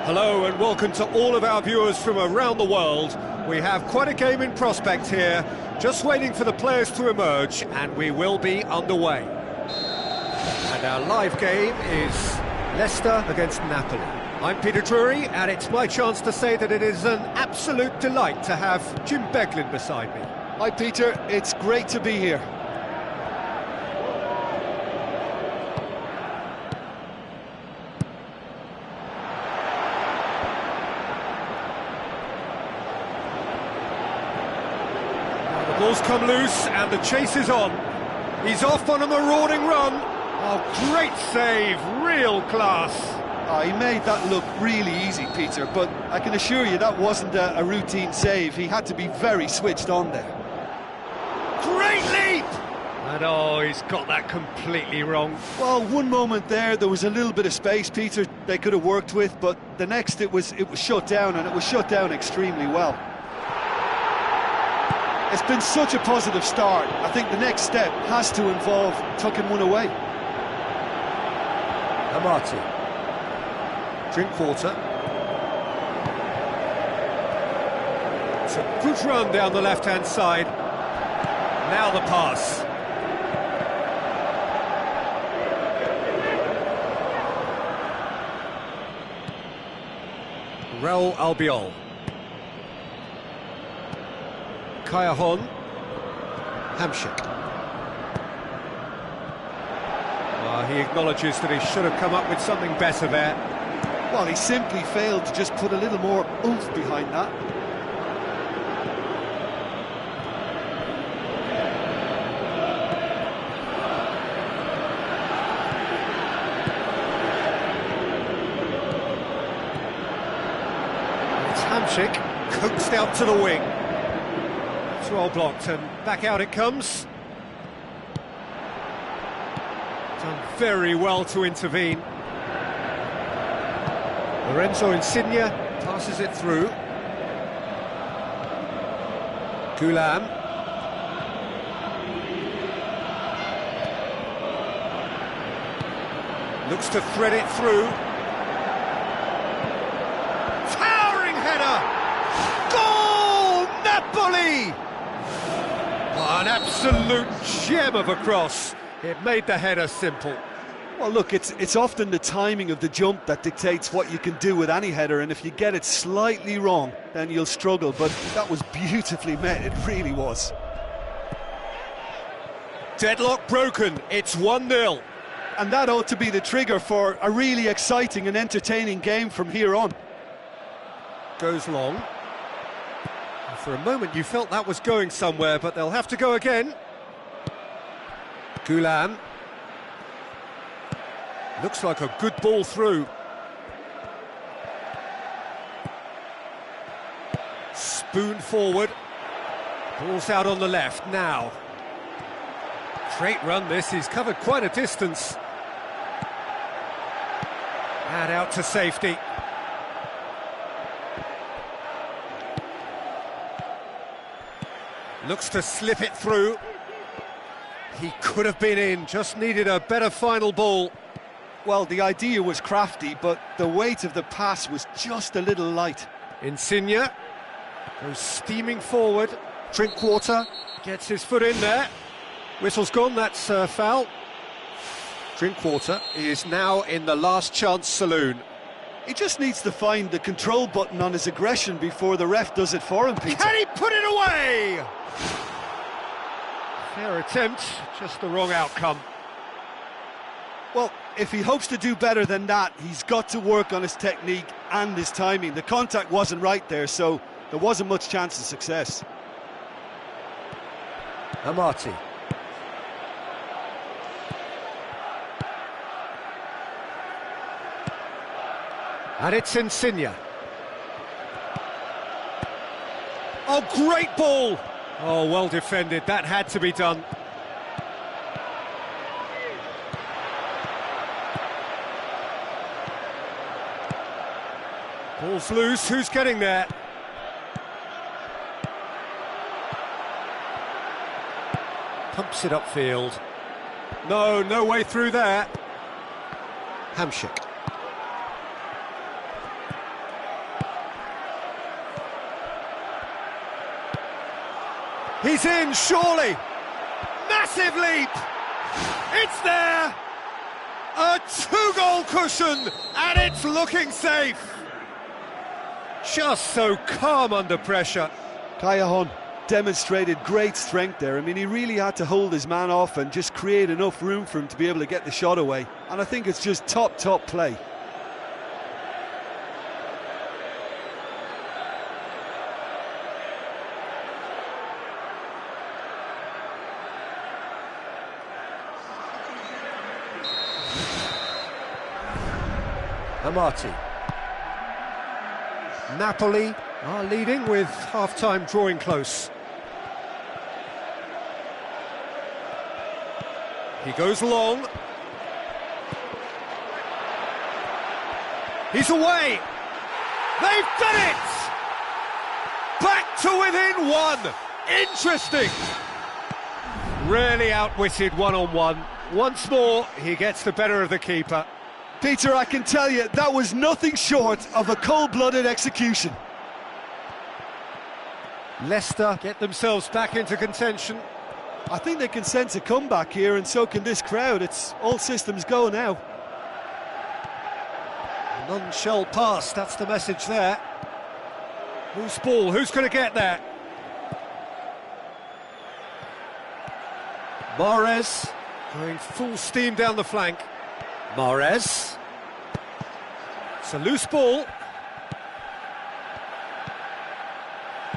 Hello and welcome to all of our viewers from around the world. We have quite a game in prospect here, just waiting for the players to emerge, and we will be underway. And our live game is Leicester against Napoli. I'm Peter Drury, and it's my chance to say that it is an absolute delight to have Jim Beglin beside me. Hi Peter, it's great to be here. Ball's come loose and the chase is on. He's off on a marauding run. Oh, great save, real class. He made that look really easy, Peter, but I can assure you that wasn't a routine save. He had to be very switched on there. Great leap! And oh, he's got that completely wrong. Well, one moment there was a little bit of space, Peter, they could have worked with, but the next it was shut down, and it was shut down extremely well. It's been such a positive start. I think the next step has to involve tucking one away. Amati. Drinkwater. It's a good run down the left-hand side. Now the pass. Raul Albiol. Kayahon, Hamshik. He acknowledges that he should have come up with something better there. Well, he simply failed to just put a little more oomph behind that. It's Hamshik, coaxed out to the wing. It's well blocked, and back out it comes. Done very well to intervene. Lorenzo Insigne passes it through. Gulam. Looks to thread it through. Towering header! Goal! Napoli! Oh, an absolute gem of a cross. It made the header simple. Well, look, it's often the timing of the jump that dictates what you can do with any header, and if you get it slightly wrong, then you'll struggle, but that was beautifully met, it really was. Deadlock broken, it's 1-0. And that ought to be the trigger for a really exciting and entertaining game from here on. Goes long. For a moment you felt that was going somewhere, but they'll have to go again. Gulam. Looks like a good ball through. spoon forward. Ball's out on the left now. Great run this, he's covered quite a distance. And out to safety. Looks to slip it through. He could have been in, just needed a better final ball. Well, the idea was crafty, but the weight of the pass was just a little light. Insigne goes steaming forward. Drinkwater gets his foot in there. Whistle's gone, that's a foul. Drinkwater is now in the last chance saloon. He just needs to find the control button on his aggression before the ref does it for him, Peter. Can he put it away? Fair attempt, just the wrong outcome. Well, if he hopes to do better than that, he's got to work on his technique and his timing. The contact wasn't right there, so there wasn't much chance of success. Amati. And it's Insigne. Oh, great ball! Oh, well defended, that had to be done. Ball's loose, who's getting there? Pumps it upfield. No way through there. Hamsik. He's in, surely! Massive leap! It's there! A two-goal cushion, and it's looking safe! Just so calm under pressure. Callejon demonstrated great strength there. I mean, he really had to hold his man off and just create enough room for him to be able to get the shot away. And I think it's just top play. Amati. Napoli are leading with half-time drawing close. He goes long. He's away. They've done it! Back to within one. Interesting. Really outwitted one-on-one. Once more, he gets the better of the keeper. Peter, I can tell you, that was nothing short of a cold-blooded execution. Leicester get themselves back into contention. I think they can sense a comeback here, and so can this crowd. It's all systems go now. None shall pass, that's the message there. Who's ball? Who's going to get there? Mahrez going full steam down the flank. Mahrez. It's a loose ball.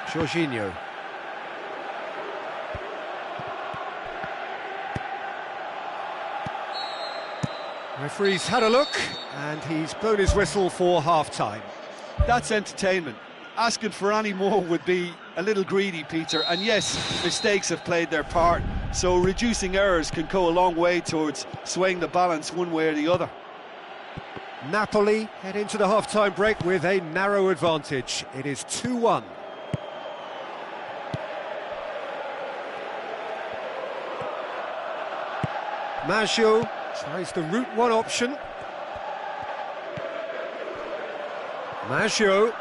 Jorginho. Referee's had a look, and he's blown his whistle for half-time. That's entertainment. Asking for any more would be a little greedy, Peter. And yes, mistakes have played their part, so reducing errors can go a long way towards swaying the balance one way or the other. Napoli head into the half-time break with a narrow advantage. It is 2-1. Maggio tries the route one option. Maggio.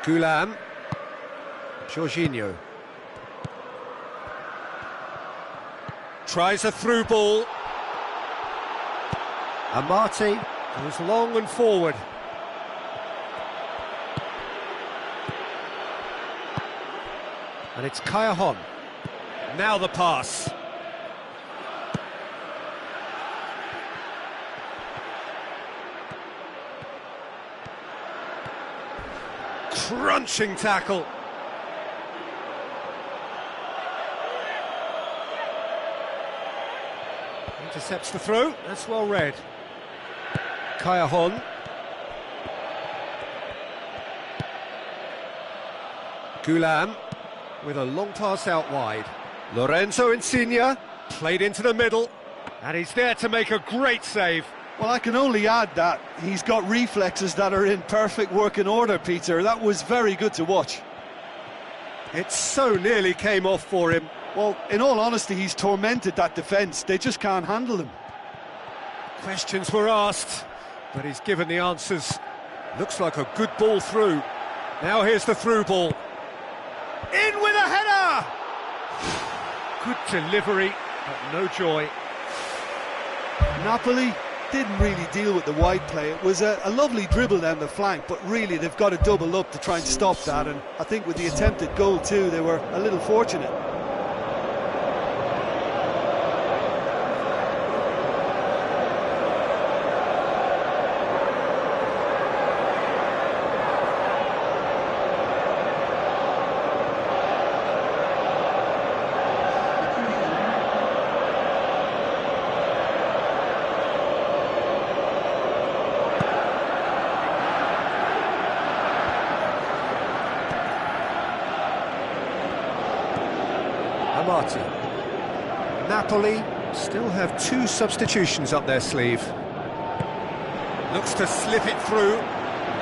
Goulam. Jorginho. Tries a through ball. Amati goes long and forward. And it's Callejon. Now the pass. Crunching tackle. Intercepts the throw, that's well read. Callejon. Gulam with a long pass out wide. Lorenzo Insigne played into the middle, and he's there to make a great save. Well, I can only add that he's got reflexes that are in perfect working order, Peter. That was very good to watch. It so nearly came off for him. Well, in all honesty, he's tormented that defence. They just can't handle him. Questions were asked, but he's given the answers. Looks like a good ball through. Now here's the through ball. In with a header! Good delivery, but no joy. Napoli didn't really deal with the wide play. It was a lovely dribble down the flank, but really they've got to double up to try and stop that, and I think with the attempted goal too, they were a little fortunate. Martin. Napoli still have 2 substitutions up their sleeve. Looks to slip it through.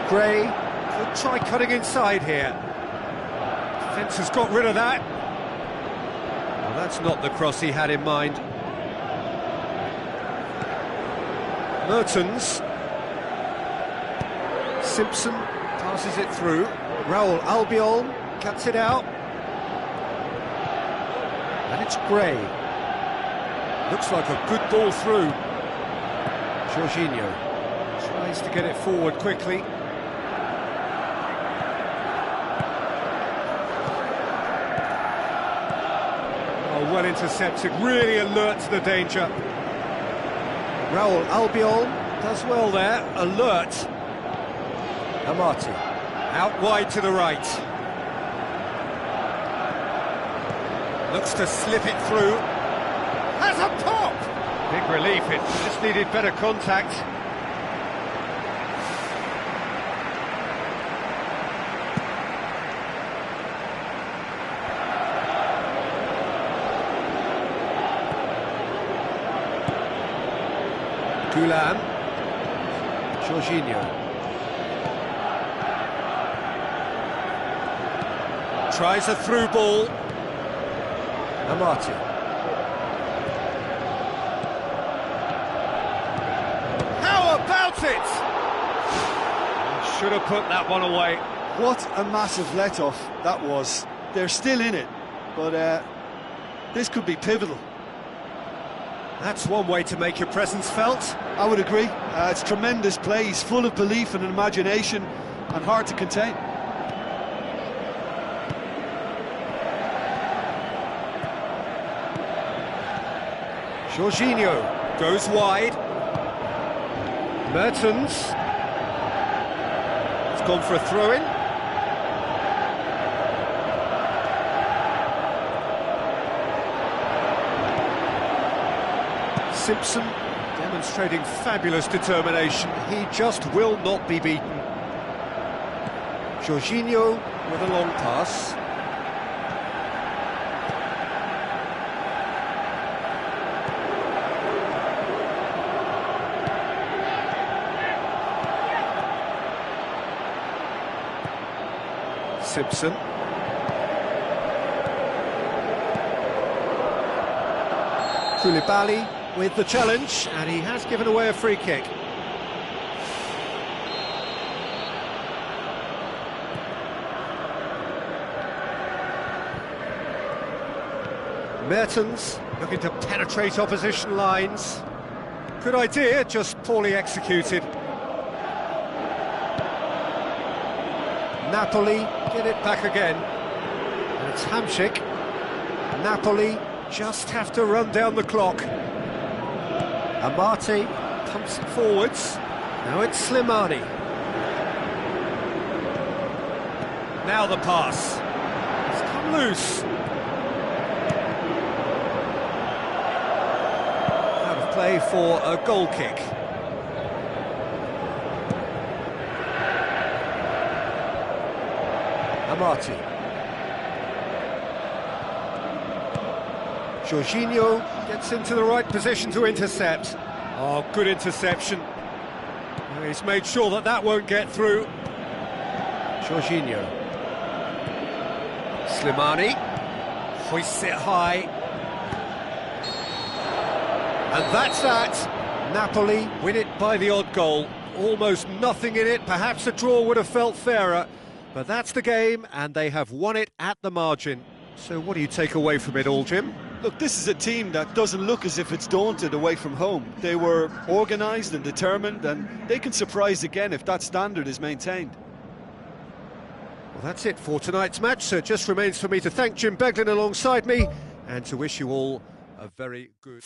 Gray could try cutting inside here. Defence has got rid of that. Well, that's not the cross he had in mind. Mertens. Simpson passes it through. Raul Albiol cuts it out. And it's Gray. Looks like a good ball through. Jorginho tries to get it forward quickly. Oh, well intercepted, really alert to the danger. Raul Albiol does well there, alert. Amati, out wide to the right. Looks to slip it through. Has a pop! Big relief, it just needed better contact. Gulam. Jorginho. Tries a through ball. Amati. How about it? Should have put that one away. What a massive let-off that was. They're still in it, but this could be pivotal. That's one way to make your presence felt. I would agree. It's tremendous play. He's full of belief and imagination and hard to contain. Jorginho goes wide. Mertens. It's gone for a throw-in. Simpson demonstrating fabulous determination. He just will not be beaten. Jorginho with a long pass. Simpson. Koulibaly with the challenge, and he has given away a free kick. Mertens looking to penetrate opposition lines. Good idea, just poorly executed. Napoli get it back again, and it's Hamšík. Napoli just have to run down the clock. Amati pumps it forwards. Now it's Slimani. Now the pass. It's come loose. Out of play for a goal kick. Amati. Jorginho gets into the right position to intercept. Oh, good interception. He's made sure that that won't get through. Jorginho. Slimani hoists it high. And that's that. Napoli win it by the odd goal. Almost nothing in it. Perhaps a draw would have felt fairer. But that's the game, and they have won it at the margin. So what do you take away from it all, Jim? Look, this is a team that doesn't look as if it's daunted away from home. They were organised and determined, and they can surprise again if that standard is maintained. Well, that's it for tonight's match, so it just remains for me to thank Jim Beglin alongside me and to wish you all a very good...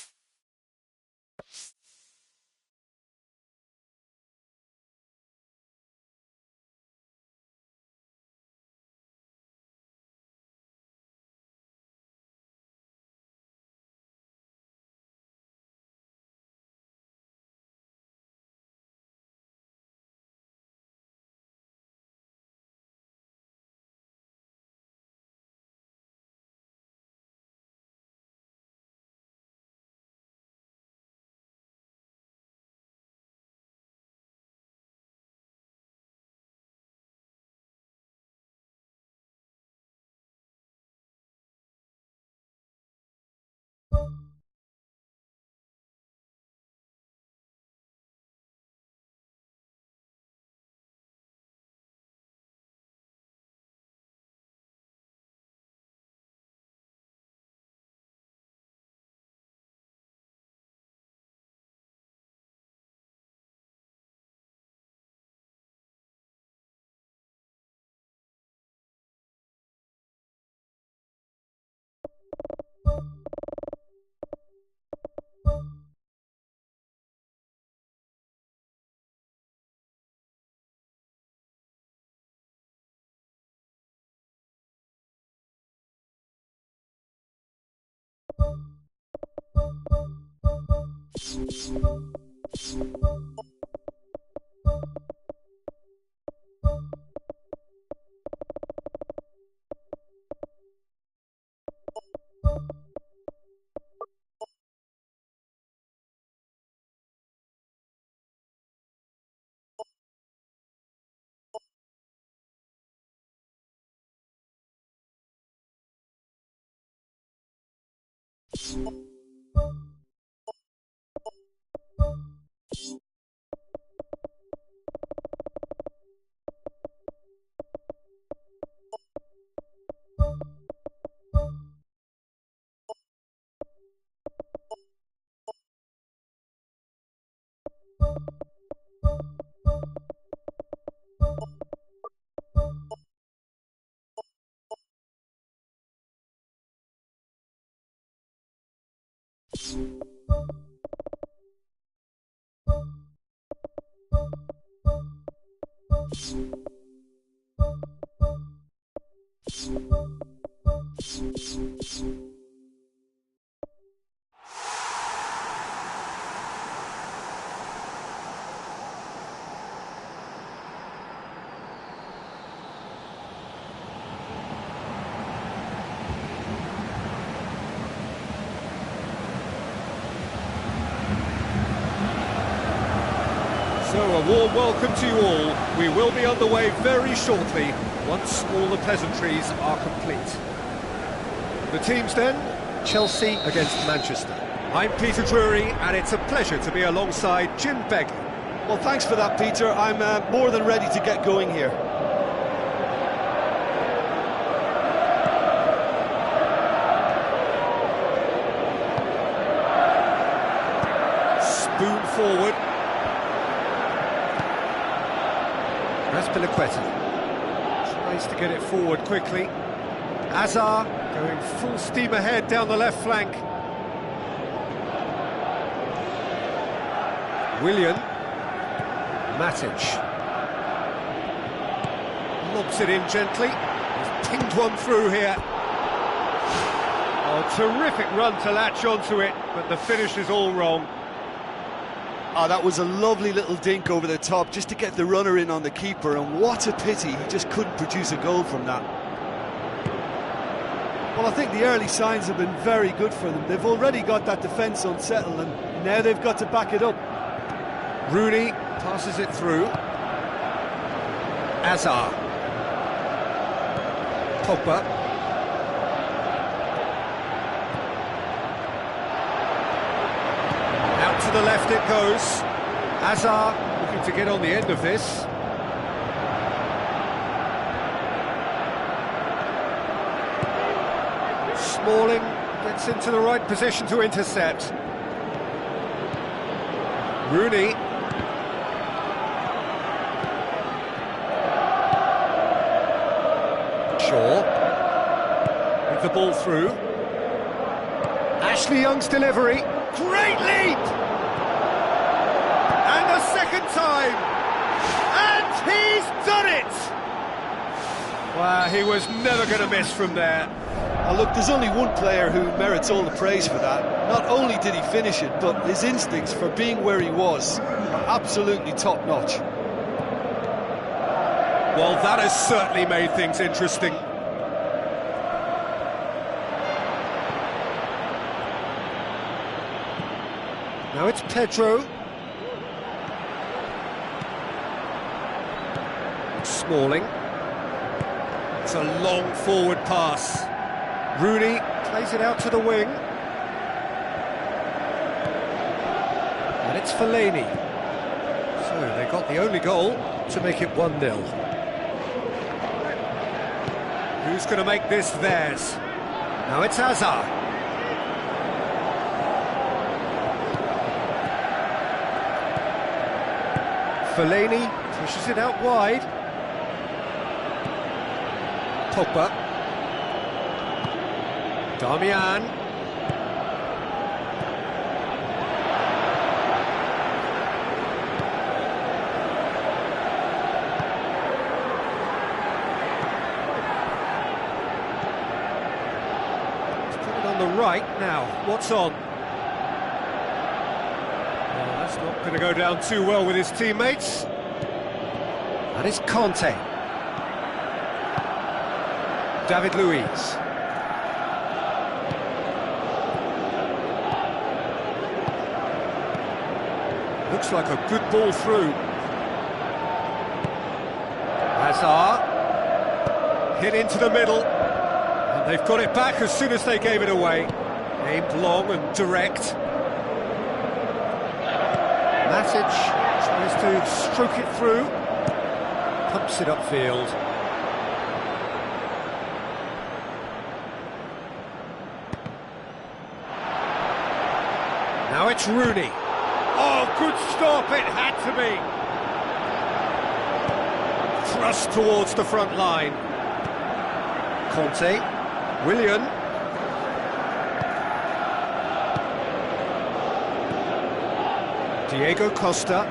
So a warm welcome to you all. We will be underway very shortly, once all the pleasantries are complete. The teams then, Chelsea against Manchester. I'm Peter Drury, and it's a pleasure to be alongside Jim Beglin. Well, thanks for that, Peter. I'm more than ready to get going here. Spoon forward. Azpilicueta tries to get it forward quickly. Azar going full steam ahead down the left flank. Willian. Matic. Lobs it in gently. He's pinged one through here. Oh, terrific run to latch onto it, but the finish is all wrong. Oh, that was a lovely little dink over the top just to get the runner in on the keeper, and what a pity he just couldn't produce a goal from that. Well, I think the early signs have been very good for them. They've already got that defence unsettled, and now they've got to back it up. Rooney passes it through. Azar. Pogba. Out to the left it goes. Azar looking to get on the end of this. Smalling gets into the right position to intercept. Rooney. Shaw. With the ball through. Ashley Young's delivery. Great leap! And a second time! And he's done it! Wow, he was never going to miss from there. Look, there's only one player who merits all the praise for that. Not only did he finish it, but his instincts for being where he was are absolutely top-notch. Well, that has certainly made things interesting. Now it's Pedro. Smalling. It's a long forward pass. Rooney plays it out to the wing. And it's Fellaini. So they got the only goal to make it 1-0. Who's going to make this theirs? Now it's Azar. Fellaini pushes it out wide. Pogba. Damian. Let's put it on the right now. What's on? Well, that's not going to go down too well with his teammates. That is Conte. David Luiz. Looks like a good ball through. Hazard. Hit into the middle. And they've got it back as soon as they gave it away. Aimed long and direct. Matic tries to stroke it through. Pumps it upfield. Now it's Rooney. Oh, good stop, it had to be. Thrust towards the front line. Conte. Willian. Diego Costa.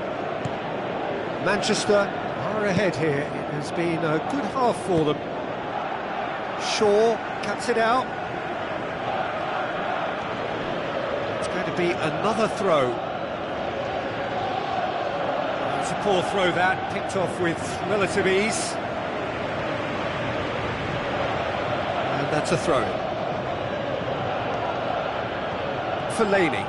Manchester are ahead here. It has been a good half for them. Shaw cuts it out. It's going to be another throw. It's a poor throw that, picked off with relative ease. And that's a throw. Fellaini.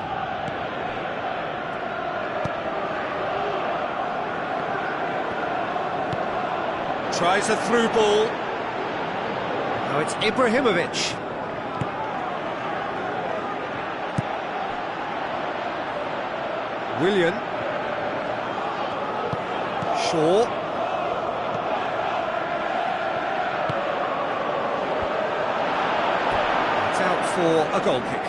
Tries a through ball. Now it's Ibrahimovic. Willian. Shaw. It's out for a goal kick.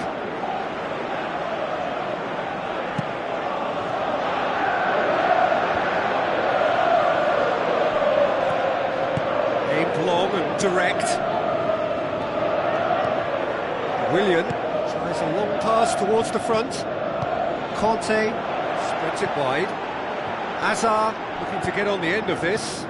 Aimed long and direct. Willian tries a long pass towards the front. Conte spreads it wide. Azar looking to get on the end of this.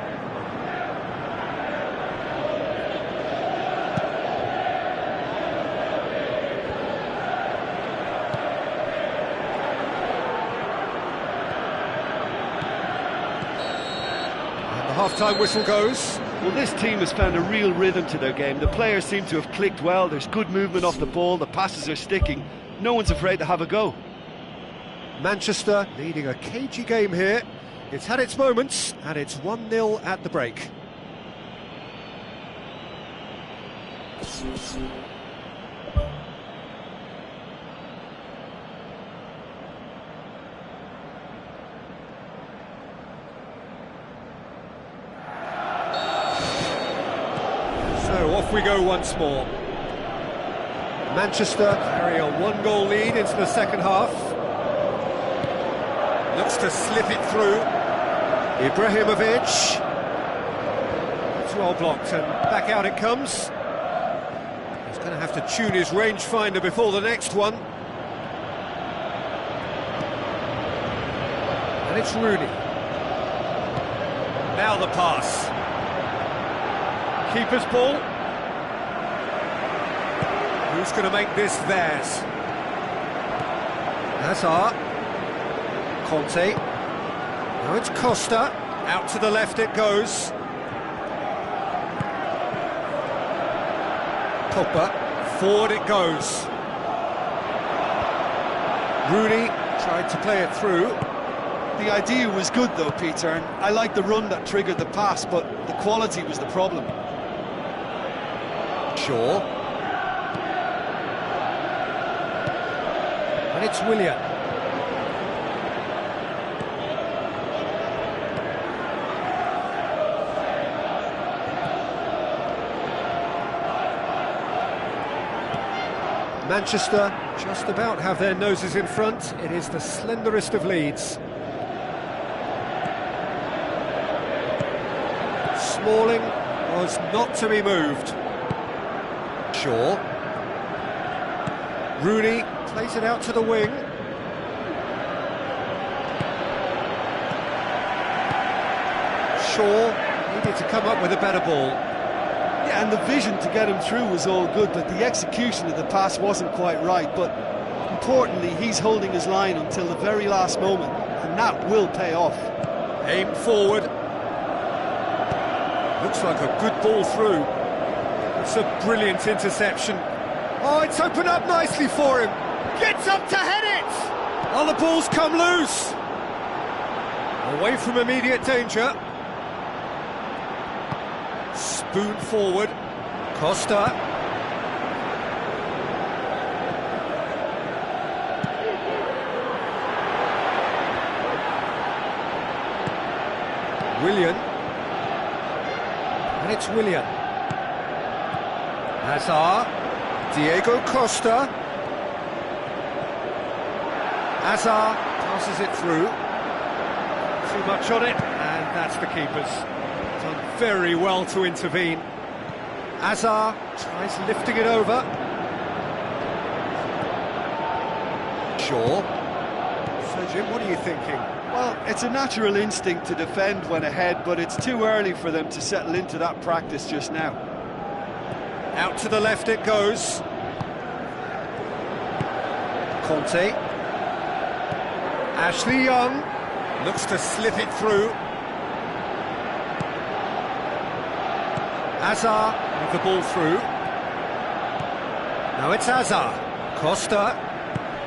And the half-time whistle goes. Well, this team has found a real rhythm to their game. The players seem to have clicked well. There's good movement off the ball. The passes are sticking. No one's afraid to have a go. Manchester leading a cagey game here. It's had its moments, and it's 1-0 at the break. So off we go once more. Manchester carry a 1-goal lead into the second half. Looks to slip it through. Ibrahimovic. It's well blocked and back out it comes. He's going to have to tune his rangefinder before the next one. And it's Rooney. Now the pass. Keeper's ball. Who's going to make this theirs? Hazard. Conte. Now it's Costa. Out to the left it goes. Pogba. Forward it goes. Rooney tried to play it through. The idea was good though, Peter, and I like the run that triggered the pass, but the quality was the problem. Shaw. And it's Willian. Manchester just about have their noses in front. It is the slenderest of leads. Smalling was not to be moved. Shaw. Rooney plays it out to the wing. Shaw needed to come up with a better ball. Yeah, and the vision to get him through was all good, but the execution of the pass wasn't quite right. But importantly, he's holding his line until the very last moment, and that will pay off. Aimed forward. Looks like a good ball through. It's a brilliant interception. Oh, it's opened up nicely for him. Gets up to head it! Oh, the ball's come loose. Away from immediate danger. Spoon forward. Costa. Willian. And it's Willian. Hazard. Diego Costa. Hazard passes it through. Too much on it, and that's the keeper's. Done very well to intervene. Hazard tries lifting it over. Shaw. So Jim, what are you thinking? Well, it's a natural instinct to defend when ahead, but it's too early for them to settle into that practice just now. Out to the left it goes. Conte. Ashley Young looks to slip it through. Hazard with the ball through. Now it's Hazard. Costa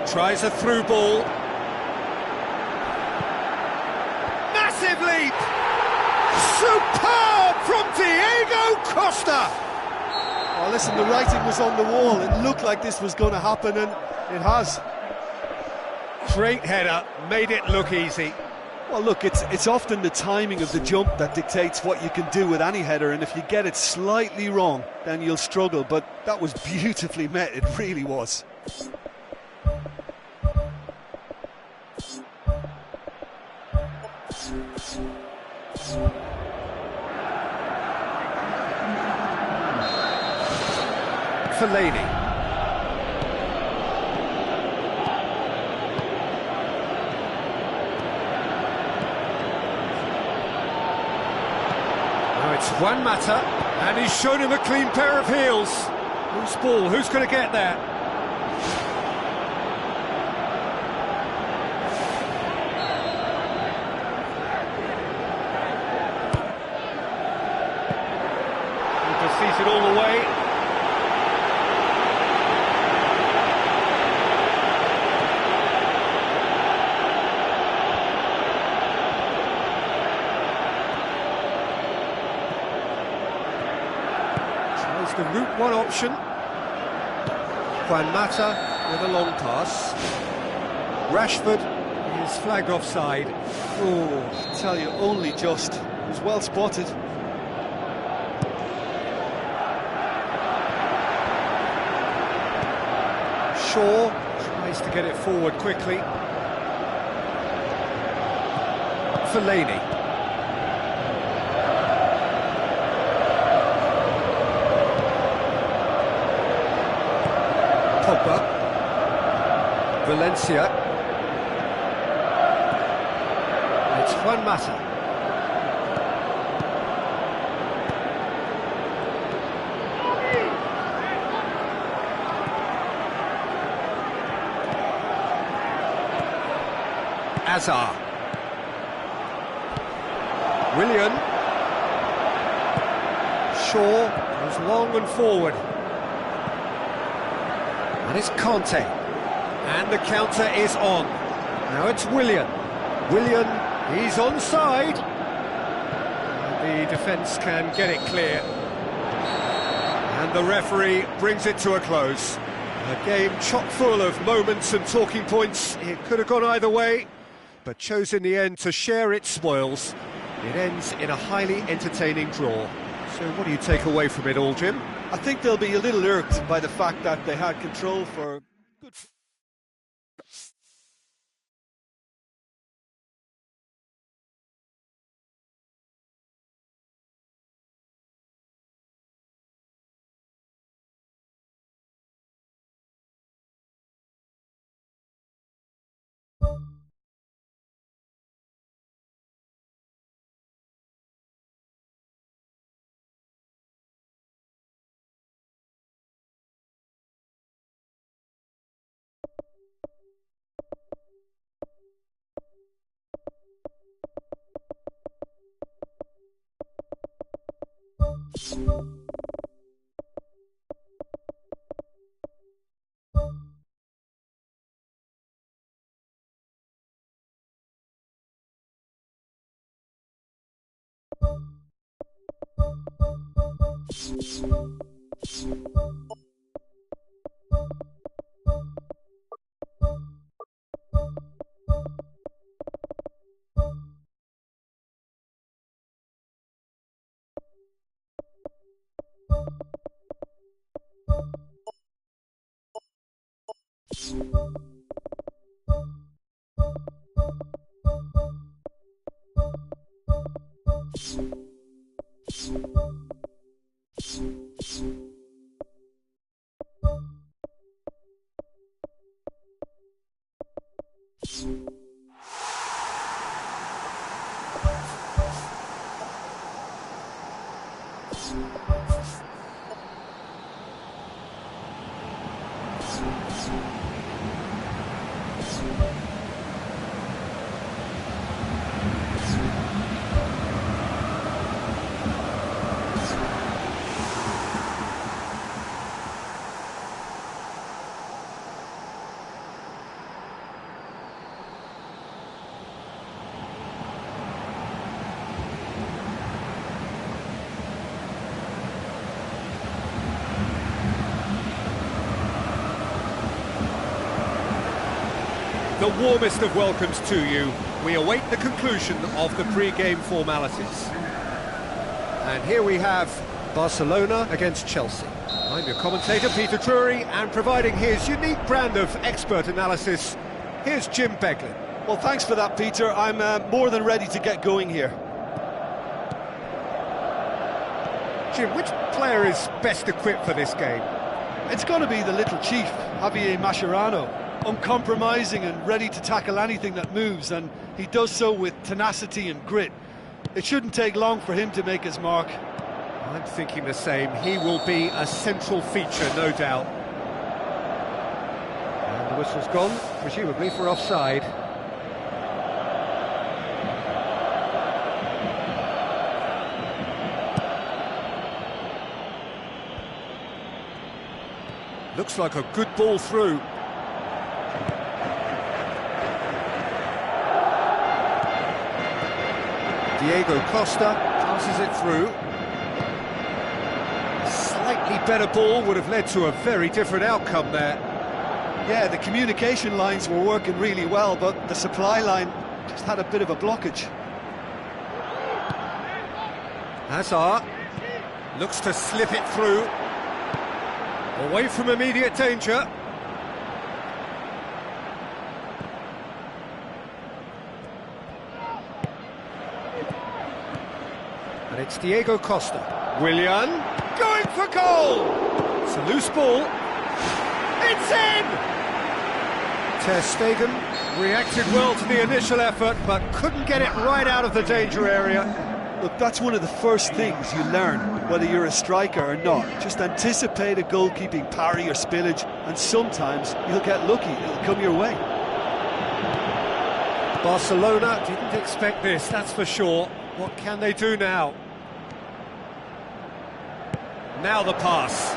tries a through ball. Massive leap! Superb from Diego Costa! Oh, listen, the writing was on the wall. It looked like this was going to happen, and it has. Great header, made it look easy. Well, look, it's often the timing of the jump that dictates what you can do with any header, and if you get it slightly wrong, then you'll struggle, but that was beautifully met, it really was. Fellaini. It's Juan Mata, and he's shown him a clean pair of heels. Whose ball? Who's going to get there? one option. Juan Mata with a long pass. Rashford is flagged offside. Oh, I tell you, only just. It was well spotted. Shaw tries to get it forward quickly. Fellaini. Pogba. Valencia. It's Juan Mata. Azar. Willian. Shaw goes long and forward. And it's Conte. And the counter is on. Now it's Willian. Willian, he's onside. And the defence can get it clear. And the referee brings it to a close. A game chock full of moments and talking points. It could have gone either way, but chose in the end to share its spoils. It ends in a highly entertaining draw. So what do you take away from it all, Jim? I think they'll be a little irked by the fact that they had control for good... The warmest of welcomes to you. We await the conclusion of the pre-game formalities. And here we have Barcelona against Chelsea. I'm your commentator, Peter Drury, and providing his unique brand of expert analysis, here's Jim Beglin. Well, thanks for that, Peter. I'm more than ready to get going here. Jim, which player is best equipped for this game? It's going to be the little chief, Javier Mascherano. Uncompromising and ready to tackle anything that moves, and he does so with tenacity and grit. It shouldn't take long for him to make his mark. I'm thinking the same. He will be a central feature, no doubt. And the whistle's gone, presumably for offside. Looks like a good ball through. Diego Costa passes it through. Slightly better ball would have led to a very different outcome there. Yeah, the communication lines were working really well, but the supply line just had a bit of a blockage. Hazard looks to slip it through. Away from immediate danger. And it's Diego Costa. Willian going for goal! It's a loose ball. It's in! Ter Stegen reacted well to the initial effort, but couldn't get it right out of the danger area. Look, that's one of the first things you learn, whether you're a striker or not. Just anticipate a goalkeeping parry or spillage, and sometimes you'll get lucky, it'll come your way. Barcelona didn't expect this, that's for sure. What can they do now? Now the pass.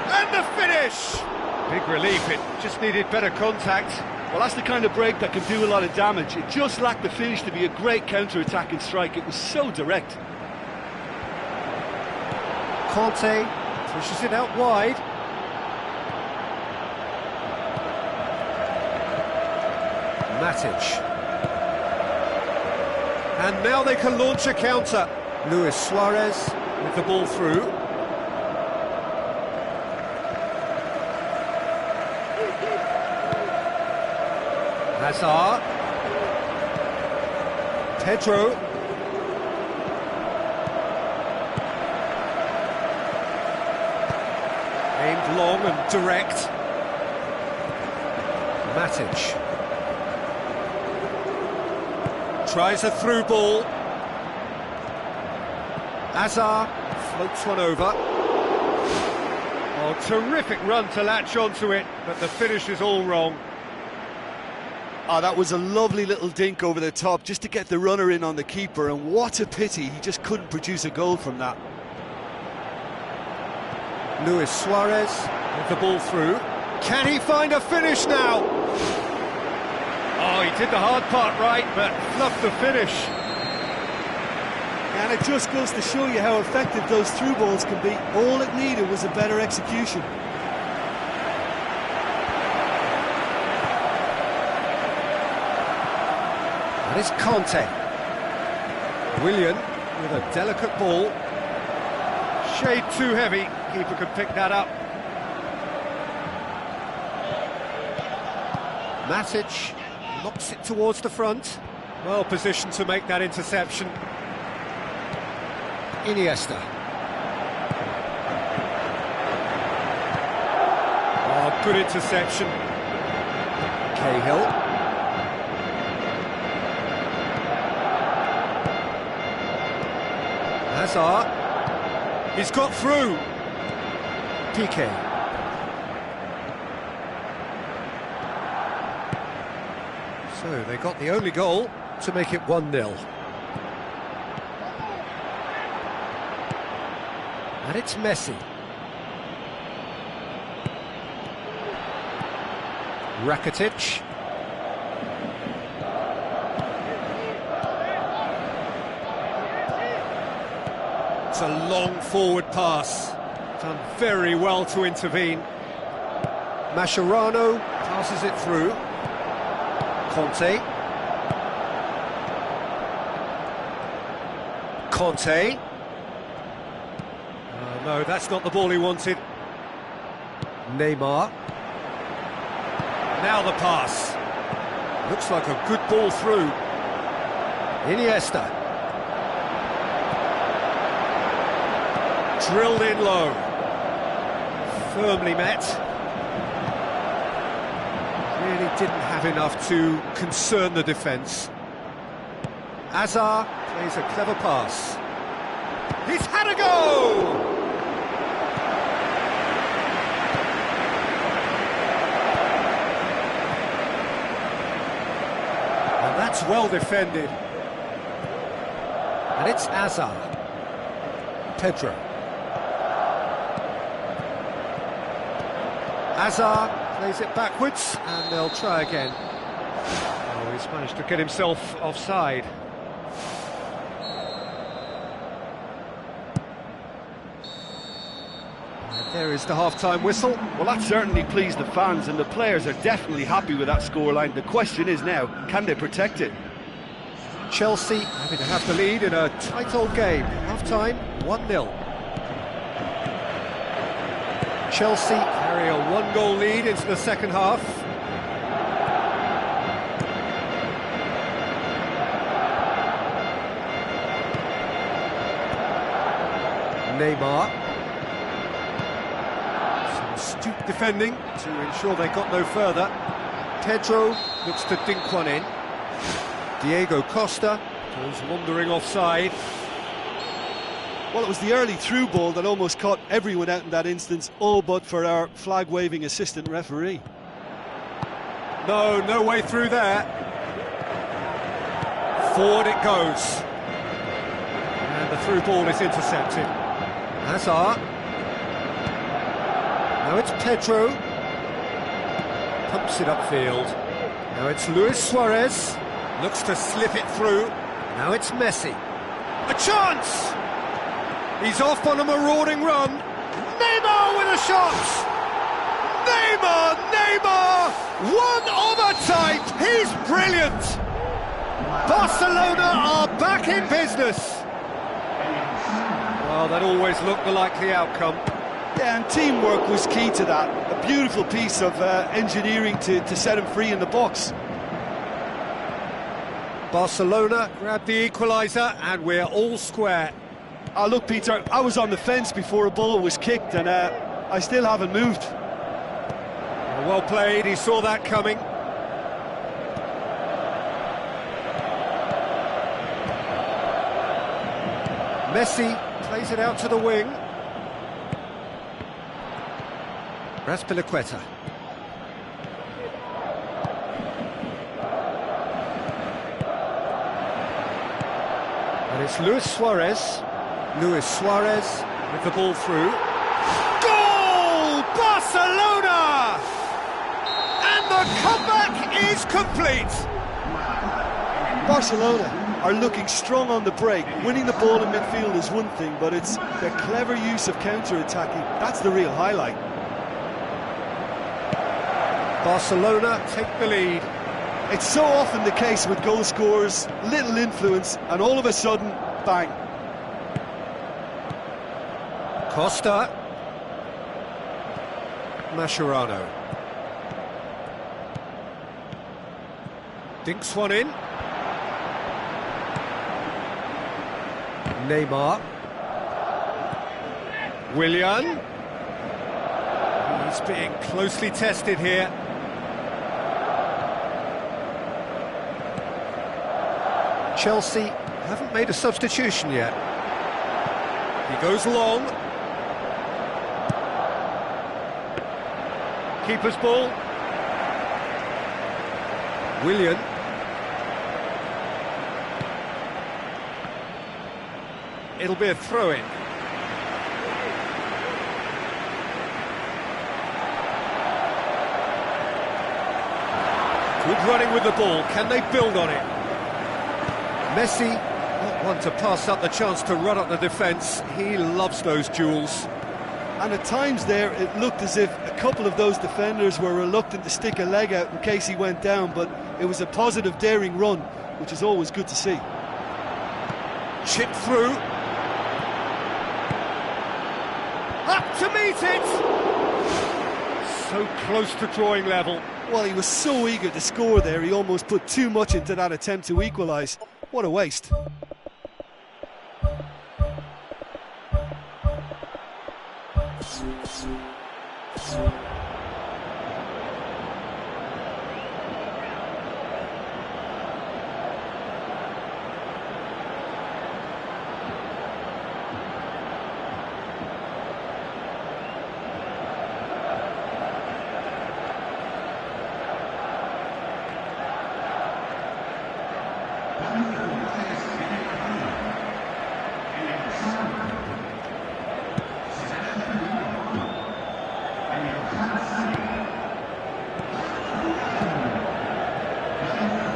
And the finish! Big relief, it just needed better contact. Well, that's the kind of break that can do a lot of damage. It just lacked the finish to be a great counter-attacking strike. It was so direct. Conte pushes it out wide. Matic. And now they can launch a counter. Luis Suarez with the ball through. Hazard. Pedro. Aimed long and direct. Matic. Tries a through ball. Hazard floats one over. Oh, terrific run to latch onto it, but the finish is all wrong. Oh, that was a lovely little dink over the top just to get the runner in on the keeper, and what a pity he just couldn't produce a goal from that. Luis Suarez with the ball through. Can he find a finish now? Oh, he did the hard part right, but fluffed the finish. And it just goes to show you how effective those through balls can be. All it needed was a better execution. That is Conte. Willian with a delicate ball. Shade too heavy, keeper could pick that up. Matic knocks it towards the front. Well positioned to make that interception. Iniesta. Oh, good interception. Cahill. Hazard. He's got through. Piqué. So they got the only goal to make it 1-0. And it's Messi. Rakitic. It's a long forward pass. Done very well to intervene. Mascherano passes it through. Conte. Conte. No, that's not the ball he wanted. Neymar. Now the pass. Looks like a good ball through. Iniesta. Drilled in low. Firmly met. Really didn't have enough to concern the defence. Hazard plays a clever pass. He's had a go! And that's well defended. And it's Hazard. Pedro. Hazard plays it backwards, and they'll try again. Oh, he's managed to get himself offside. there is the half-time whistle. Well, that certainly pleased the fans, and the players are definitely happy with that scoreline. The question is now, can they protect it? Chelsea having to have the lead in a tight old game. Half-time, 1-0. Chelsea carry a one-goal lead into the second half. Neymar. Some astute defending to ensure they got no further. Pedro looks to dink one in. Diego Costa goes wandering offside. Well, it was the early through ball that almost caught everyone out in that instance, all but for our flag-waving assistant referee. No way through there. Forward it goes. And the through ball is intercepted. Hazard. Now it's Pedro. Pumps it upfield. Now it's Luis Suarez. Looks to slip it through. Now it's Messi. A chance! He's off on a marauding run. Neymar with a shot! Neymar! One of a type! He's brilliant! Barcelona are back in business. Well, that always looked the likely outcome. Yeah, and teamwork was key to that. A beautiful piece of engineering to set him free in the box. Barcelona grabbed the equaliser and we're all square. Oh, look, Peter, I was on the fence before a ball was kicked, and I still haven't moved. Well played, he saw that coming. Messi plays it out to the wing. Raspilicueta. And it's Luis Suarez. Luis Suarez with the ball through. Goal! Barcelona! And the comeback is complete! Barcelona are looking strong on the break. Winning the ball in midfield is one thing, but it's their clever use of counter-attacking. That's the real highlight. Barcelona take the lead. It's so often the case with goal scorers, little influence, and all of a sudden, bang. Costa. Mascherano. Dinks one in. Neymar. Willian. He's being closely tested here. Chelsea haven't made a substitution yet. He goes long. Keeper's ball. Willian. It'll be a throw-in. Good running with the ball. Can they build on it? Messi, not one to pass up the chance to run up the defence. He loves those duels. And at times there, it looked as if a couple of those defenders were reluctant to stick a leg out in case he went down, but it was a positive, daring run, which is always good to see. Chip through. Up to meet it! So close to drawing level. Well, he was so eager to score there, he almost put too much into that attempt to equalise. What a waste.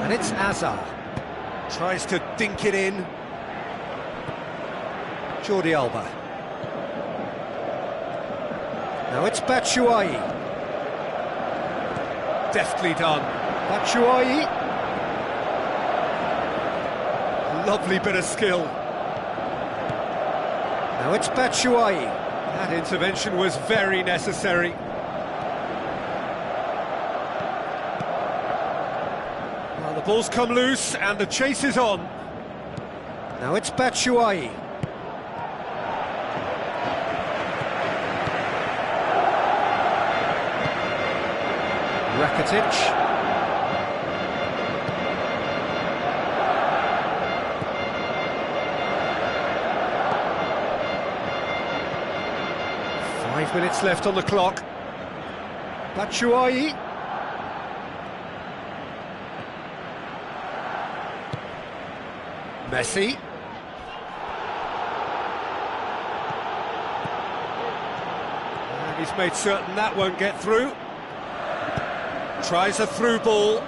And it's Hazard. Tries to dink it in. Jordi Alba. Now it's Batshuayi. Deftly done. Batshuayi. Lovely bit of skill. Now it's Batshuayi. That intervention was very necessary. Well, the ball's come loose and the chase is on. Now it's Batshuayi. Rakitic. Five minutes left on the clock. Batshuayi. Messi. And he's made certain that won't get through. Tries a through ball.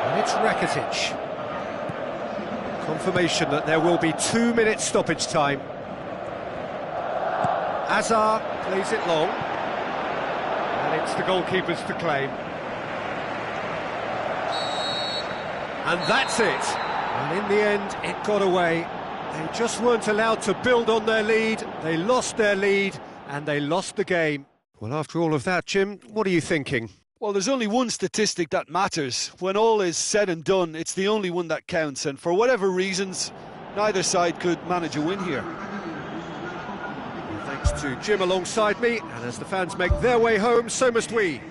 And it's Rakitic. Confirmation that there will be 2 minutes stoppage time. Azar plays it long. And it's the goalkeeper's to claim. And that's it. And in the end, it got away. They just weren't allowed to build on their lead. They lost their lead and they lost the game. Well, after all of that, Jim, what are you thinking? Well, there's only one statistic that matters. When all is said and done, it's the only one that counts. And for whatever reasons, neither side could manage a win here. Thanks to Jim alongside me. And as the fans make their way home, so must we.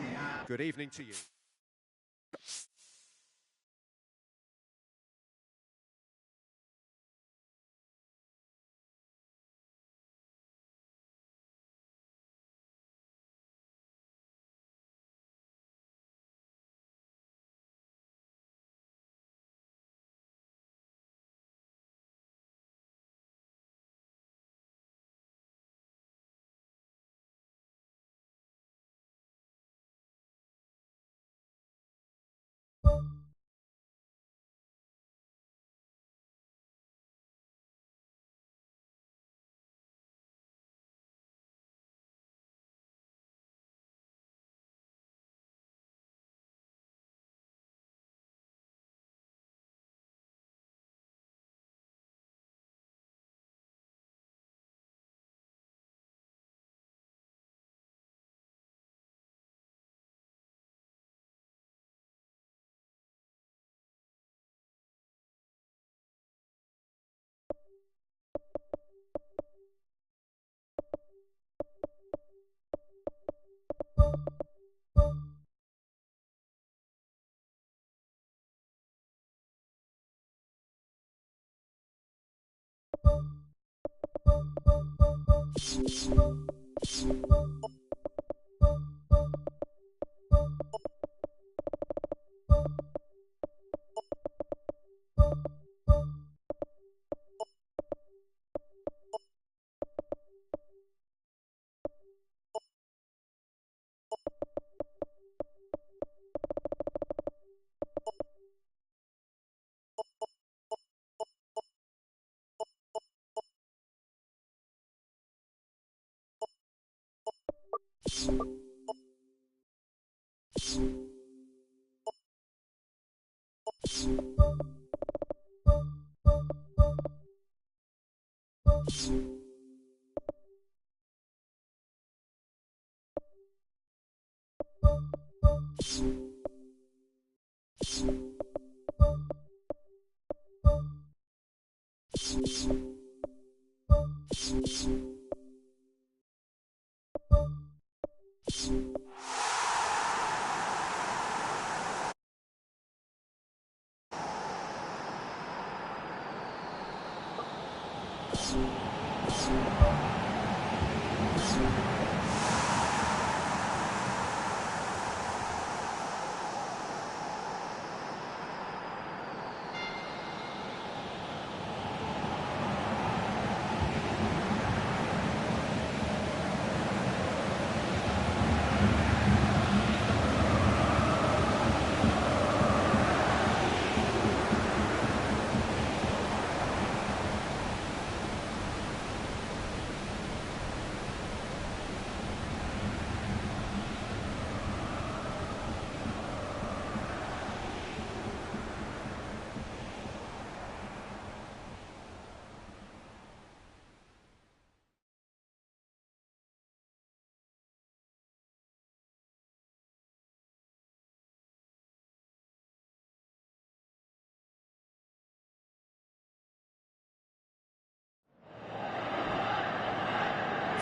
Good evening to you.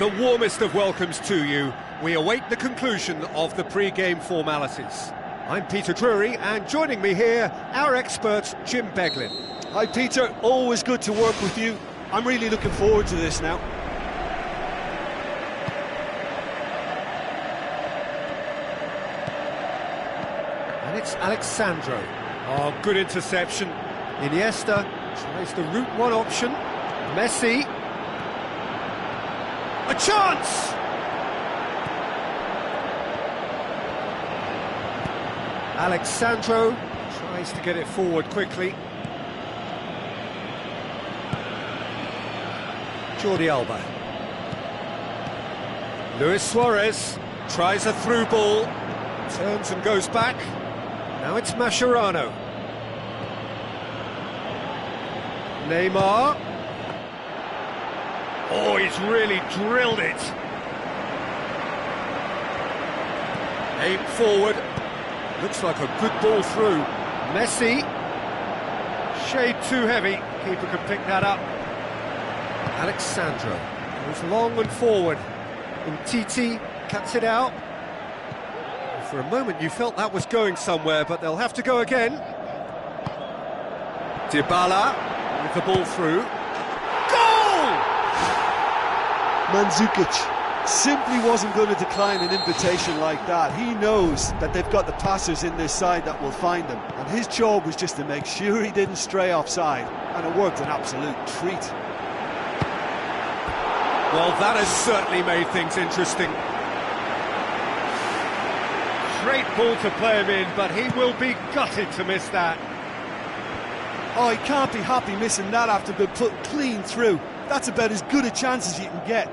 The warmest of welcomes to you. We await the conclusion of the pre-game formalities. I'm Peter Drury, and joining me here, our expert, Jim Beglin. Hi Peter, always good to work with you. I'm really looking forward to this now. And it's Alexandro. Oh, good interception. Iniesta tries the route one option. Messi. A chance! Alexandro tries to get it forward quickly. Jordi Alba. Luis Suarez tries a through ball, turns and goes back. Now it's Mascherano. Neymar. Oh, he's really drilled it. Aim forward. Looks like a good ball through. Messi. Shade too heavy. Keeper can pick that up. Alexandro goes long and forward. Umtiti cuts it out. For a moment you felt that was going somewhere, but they'll have to go again. Dybala with the ball through. Goal! Mandzukic simply wasn't going to decline an invitation like that. He knows that they've got the passers in this side that will find him, and his job was just to make sure he didn't stray offside, and it worked an absolute treat. Well, that has certainly made things interesting. Great ball to play him in, but he will be gutted to miss that. Oh, he can't be happy missing that after being put clean through. That's about as good a chance as you can get.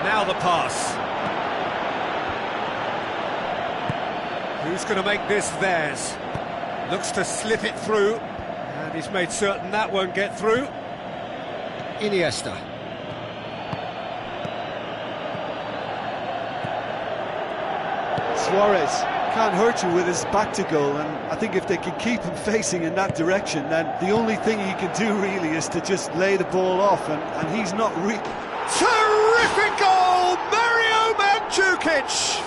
Now the pass. Who's going to make this theirs? Looks to slip it through, and he's made certain that won't get through. Iniesta. Suarez can't hurt you with his back to goal, and I think if they can keep him facing in that direction, then the only thing he can do really is to just lay the ball off, and he's not Terrific goal! Mario Mandzukic!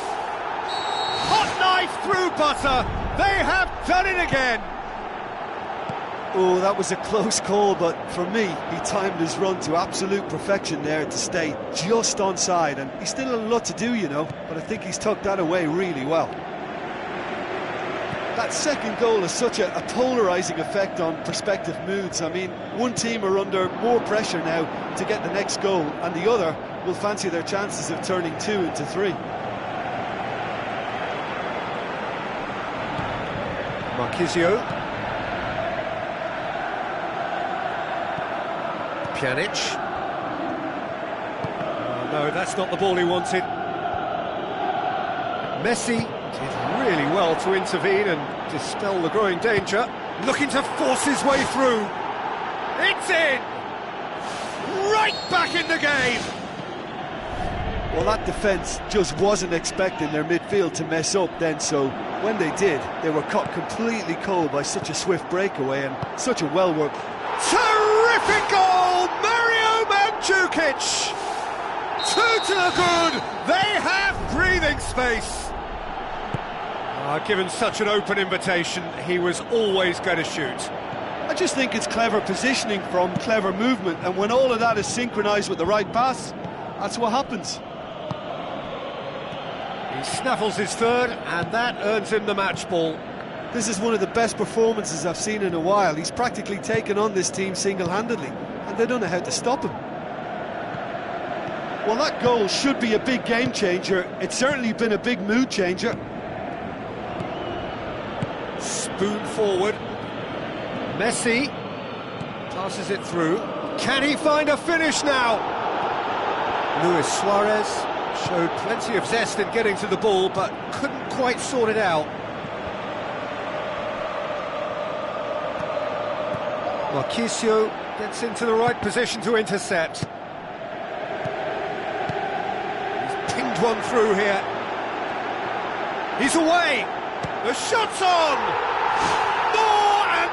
Hot knife through butter. They have done it again. Oh, that was a close call, but for me, he timed his run to absolute perfection there to stay just onside, and he's still a lot to do, you know, but I think he's tucked that away really well. That second goal has such a polarising effect on prospective moods. I mean, one team are under more pressure now to get the next goal, and the other will fancy their chances of turning 2 into 3. Marquisio. Pjanic. Oh, no, that's not the ball he wanted. Messi did really well to intervene and dispel the growing danger. Looking to force his way through. It's in! Right back in the game! Well, that defence just wasn't expecting their midfield to mess up then, so when they did, they were caught completely cold by such a swift breakaway and such a well-worked... Terrific goal! Mario Mandzukic! 2 to the good! They have breathing space! Given such an open invitation, he was always going to shoot. I just think it's clever positioning from clever movement, and when all of that is synchronised with the right pass, that's what happens. He snaffles his third, and that earns him the match ball. This is one of the best performances I've seen in a while. He's practically taken on this team single-handedly, and they don't know how to stop him. Well, that goal should be a big game changer. It's certainly been a big mood changer. Spoon forward. Messi passes it through. Can he find a finish now? Luis Suarez showed plenty of zest in getting to the ball, but couldn't quite sort it out. Marquisio gets into the right position to intercept. He's pinged one through here. He's away. The shot's on. More and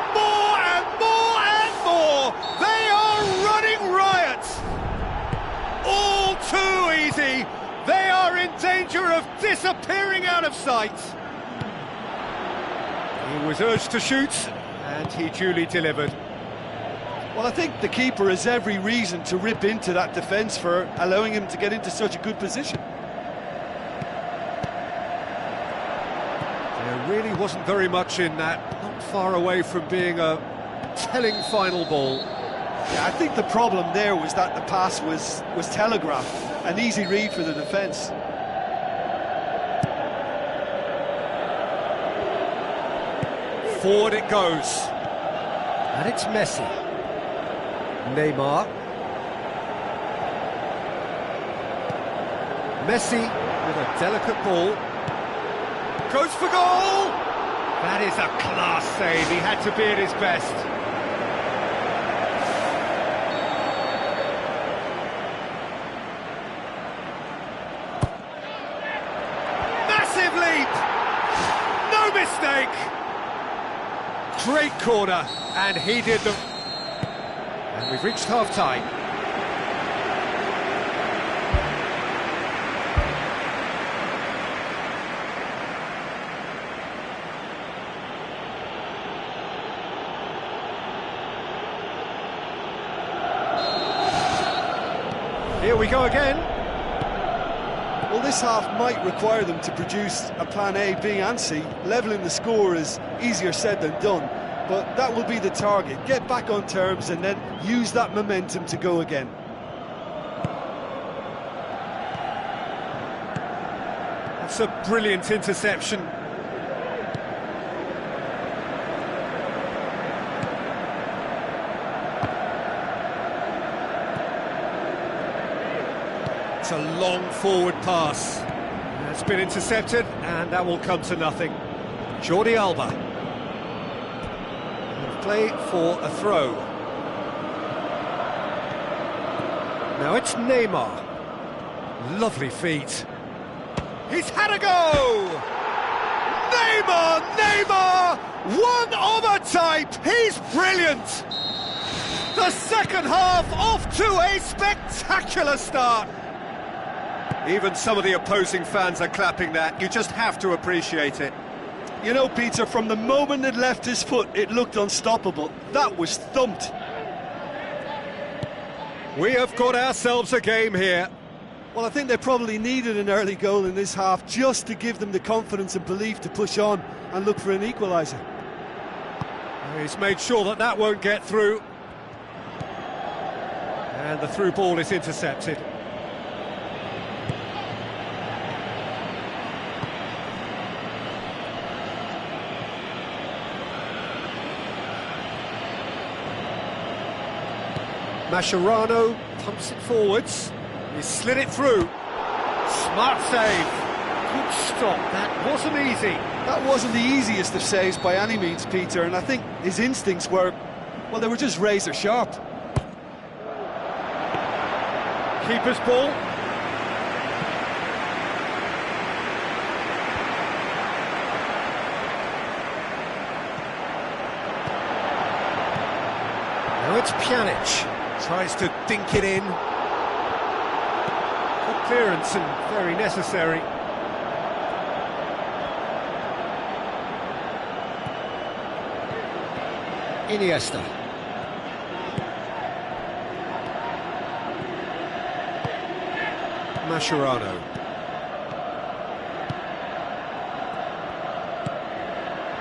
in danger of disappearing out of sight. He was urged to shoot, and he duly delivered. Well, I think the keeper has every reason to rip into that defence for allowing him to get into such a good position. There really wasn't very much in that, not far away from being a telling final ball. Yeah, I think the problem there was that the pass was telegraphed, an easy read for the defence. Forward it goes. And it's Messi. Neymar. Messi with a delicate ball. Goes for goal! That is a class save. He had to be at his best. Massive leap! No mistake! Great corner, and he did the... And we've reached half-time. Here we go again. Well, this half might require them to produce a plan A, B and C. Levelling the score is easier said than done, but that will be the target. Get back on terms and then use that momentum to go again. That's a brilliant interception. It's a long forward pass. That's been intercepted, and that will come to nothing. Jordi Alba. And play for a throw. Now it's Neymar. Lovely feet. He's had a go! Neymar! One of a type! He's brilliant! The second half off to a spectacular start. Even some of the opposing fans are clapping that. You just have to appreciate it. You know, Peter, from the moment it left his foot, it looked unstoppable. That was thumped. We have got ourselves a game here. Well, I think they probably needed an early goal in this half just to give them the confidence and belief to push on and look for an equaliser. He's made sure that that won't get through. And the through ball is intercepted. Mascherano pumps it forwards. He slid it through. Smart save. Good stop. That wasn't easy. That wasn't the easiest of saves by any means, Peter, and I think his instincts were, well, they were just razor sharp. Keeper's ball. Now it's Pjanic. Tries to dink it in. Good clearance and very necessary. Iniesta. Mascherano.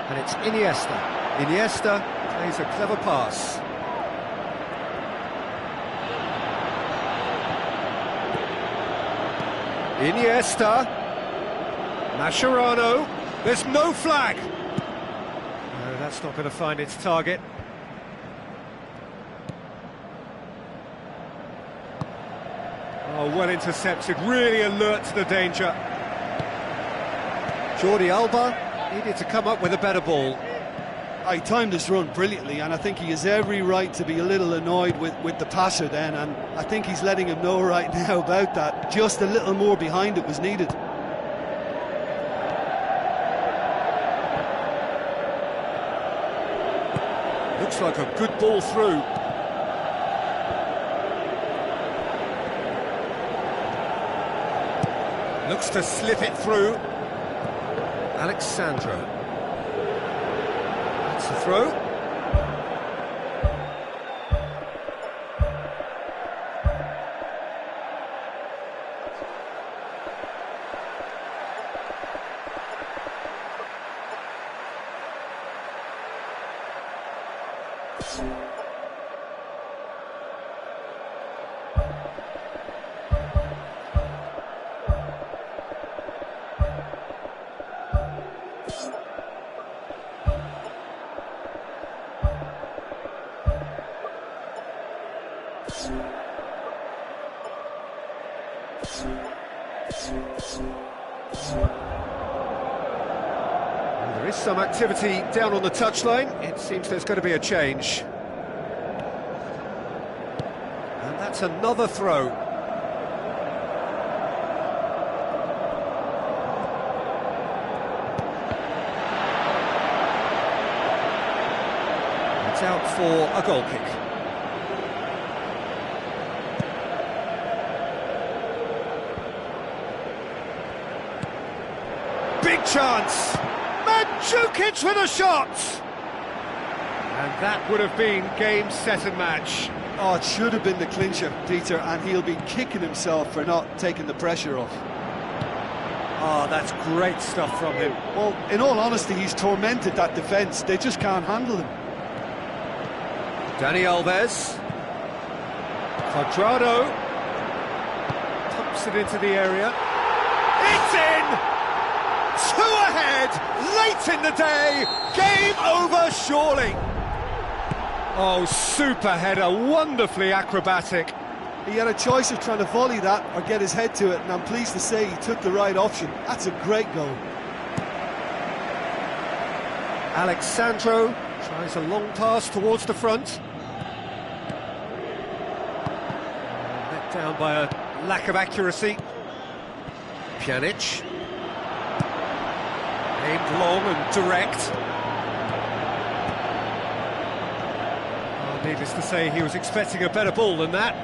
And it's Iniesta. Iniesta plays a clever pass. Iniesta, Mascherano, there's no flag. No, that's not going to find its target. Oh, well intercepted, really alert to the danger. Jordi Alba needed to come up with a better ball. He timed his run brilliantly, and I think he has every right to be a little annoyed with the passer then, and I think he's letting him know right now about that. Just a little more behind it was needed. Looks like a good ball through. looks to slip it through. Alexandro. That's the throw. There is some activity down on the touchline. It seems there's going to be a change. And that's another throw. It's out for a goal kick. Big chance! Mandzukic with a shot! And that would have been game, set and match. Oh, it should have been the clincher, Peter, and he'll be kicking himself for not taking the pressure off. Oh, that's great stuff from him. Well, in all honesty, he's tormented that defence. They just can't handle him. Dani Alves. Cuadrado. Pumps it into the area. It's in! 2 ahead, late in the day, game over surely. Oh, super header, wonderfully acrobatic. He had a choice of trying to volley that or get his head to it, and I'm pleased to say he took the right option. That's a great goal. Alexandro tries a long pass towards the front. Let down by a lack of accuracy. Pjanic. Aimed long and direct. Oh, needless to say, he was expecting a better ball than that.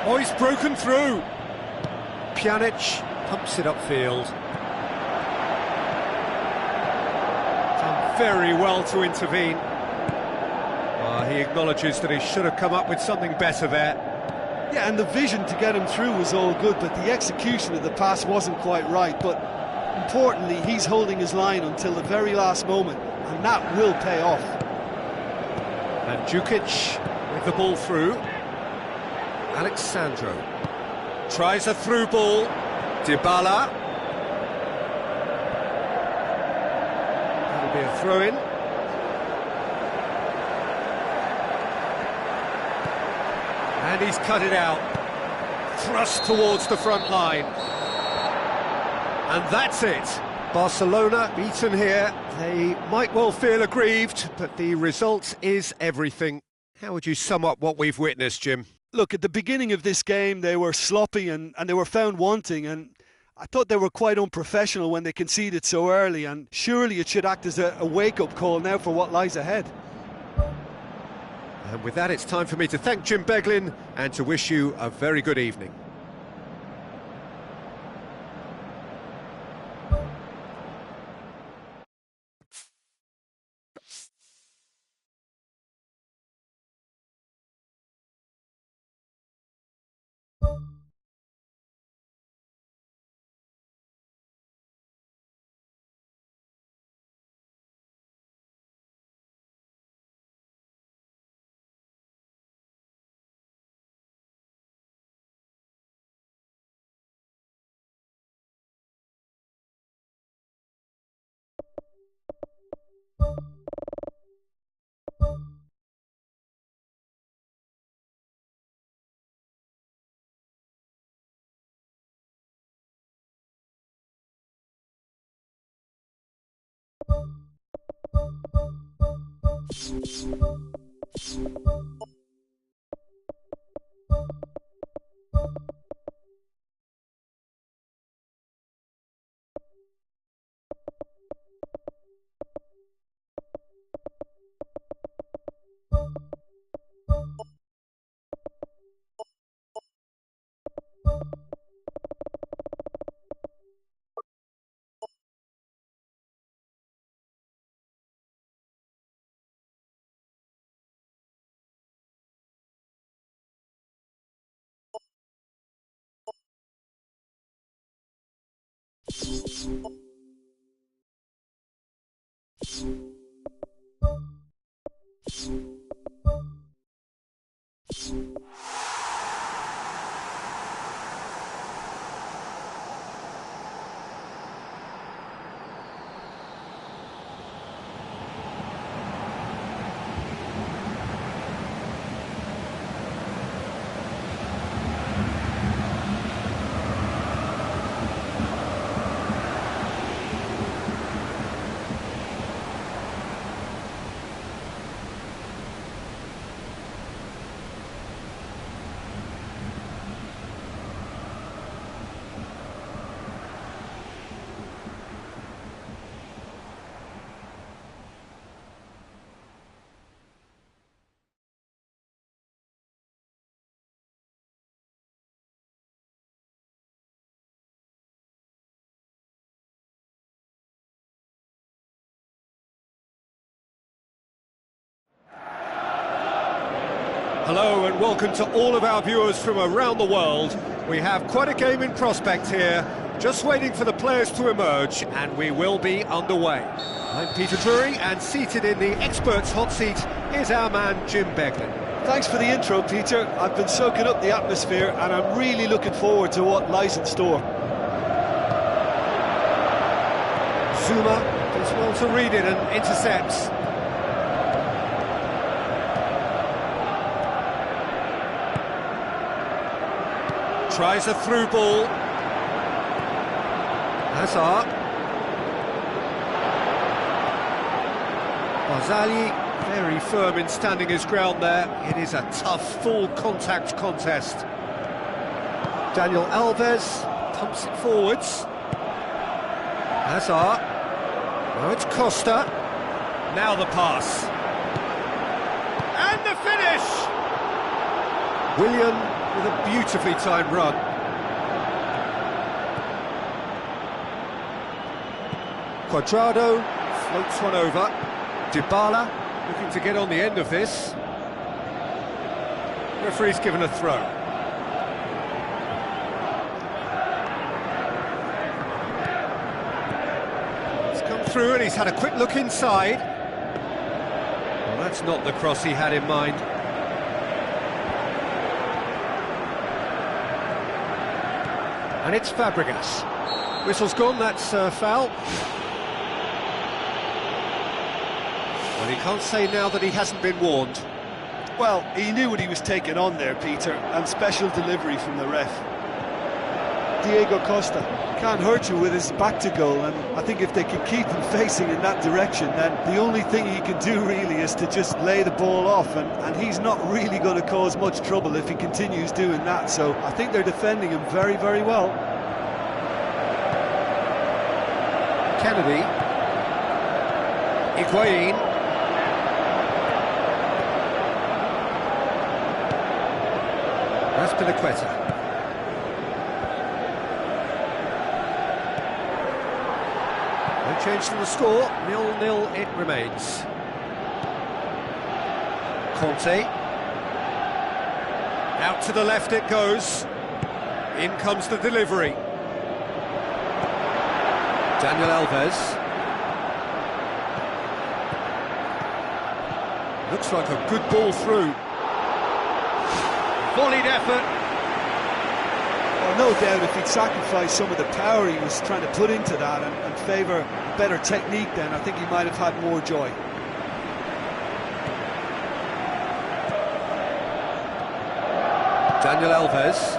Oh, he's broken through. Pjanic pumps it upfield. Done very well to intervene. He acknowledges that he should have come up with something better there. Yeah, and the vision to get him through was all good, but the execution of the pass wasn't quite right. But importantly, he's holding his line until the very last moment, and that will pay off. Mandzukic with the ball through. Alexandro tries a through ball. Dybala. That'll be a throw-in. And he's cut it out. Thrust towards the front line. And that's it. Barcelona beaten here. They might well feel aggrieved, but the result is everything. How would you sum up what we've witnessed, Jim? Look, at the beginning of this game, they were sloppy and they were found wanting, and I thought they were quite unprofessional when they conceded so early, and surely it should act as a wake-up call now for what lies ahead. And with that, it's time for me to thank Jim Beglin and to wish you a very good evening. Hello and welcome to all of our viewers from around the world. We have quite a game in prospect here, just waiting for the players to emerge, and we will be underway. I'm Peter Drury, and seated in the experts' hot seat is our man Jim Beglin. Thanks for the intro, Peter. I've been soaking up the atmosphere and I'm really looking forward to what lies in store. Zuma does well to read it and intercepts. Tries a through ball. Hazard. Barzagli, very firm in standing his ground there. It is a tough, full contact contest. Daniel Alves pumps it forwards. Hazard. Now it's Costa. Now the pass. And the finish! Willian with a beautifully timed run. Cuadrado floats one over. Dybala looking to get on the end of this. Referee's given a throw. He's come through and he's had a quick look inside. Well, that's not the cross he had in mind. And it's Fabregas. Whistle's gone, that's foul. Well, he can't say now that he hasn't been warned. Well, he knew what he was taking on there, Peter, and special delivery from the ref. Diego Costa can't hurt you with his back to goal, and I think if they can keep him facing in that direction, then the only thing he can do really is to just lay the ball off, and he's not really going to cause much trouble if he continues doing that, so I think they're defending him very, very well. Kennedy. Higuain. Azpilicueta. No change to the score, 0-0 it remains. Conte. Out to the left it goes. In comes the delivery. Daniel Alves. Looks like a good ball through. Volleyed effort. Well, no doubt if he'd sacrificed some of the power he was trying to put into that and favour better technique, then I think he might have had more joy. Daniel Alves.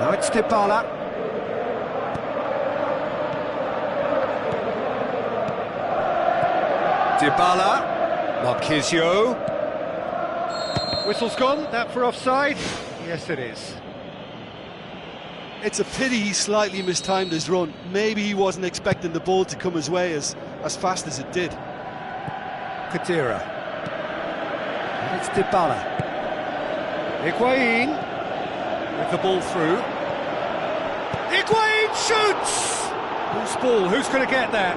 Now it's Dybala. Dybala. Marquisio. Whistle's gone, that for offside? Yes, it is. It's a pity he slightly mistimed his run. Maybe he wasn't expecting the ball to come his way as fast as it did. Kadira. And it's Dybala. Higuain. with the ball through. Higuain shoots! Whose ball? Who's going to get that?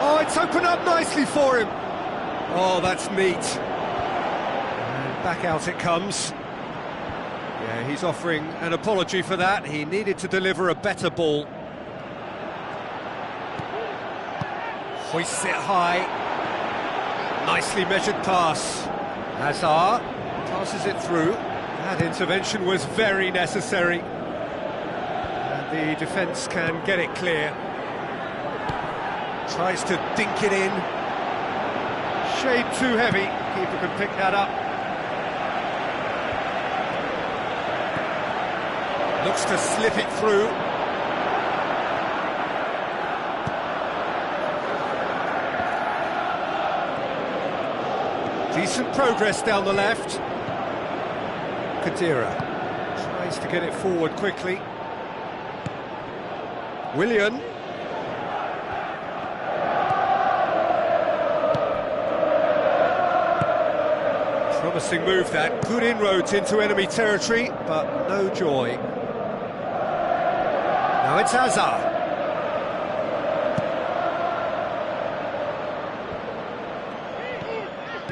Oh, it's opened up nicely for him. Oh, that's neat. And back out it comes. Yeah, he's offering an apology for that. He needed to deliver a better ball. Hoists it high. Nicely measured pass. Hazard passes it through. That intervention was very necessary. And the defence can get it clear. Tries to dink it in. Shade too heavy. Keeper can pick that up. Looks to slip it through. Decent progress down the left. Kadira tries to get it forward quickly. Willian. Promising move that. Good inroads into enemy territory, but no joy. Now it's Hazard.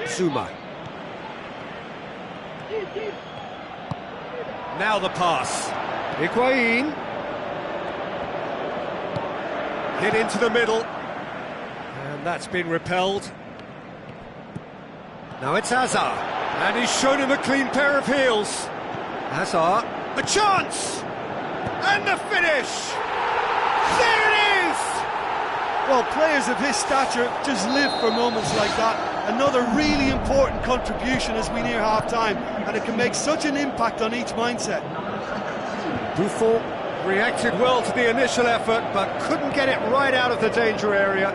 Zuma. Now the pass. Higuain. Hit into the middle. And that's been repelled. Now it's Hazard. And he's shown him a clean pair of heels. Hazard. A chance! And the finish! There it is! Well, players of his stature just live for moments like that. Another really important contribution as we near half-time, and it can make such an impact on each mindset. Buffon reacted well to the initial effort, but couldn't get it right out of the danger area.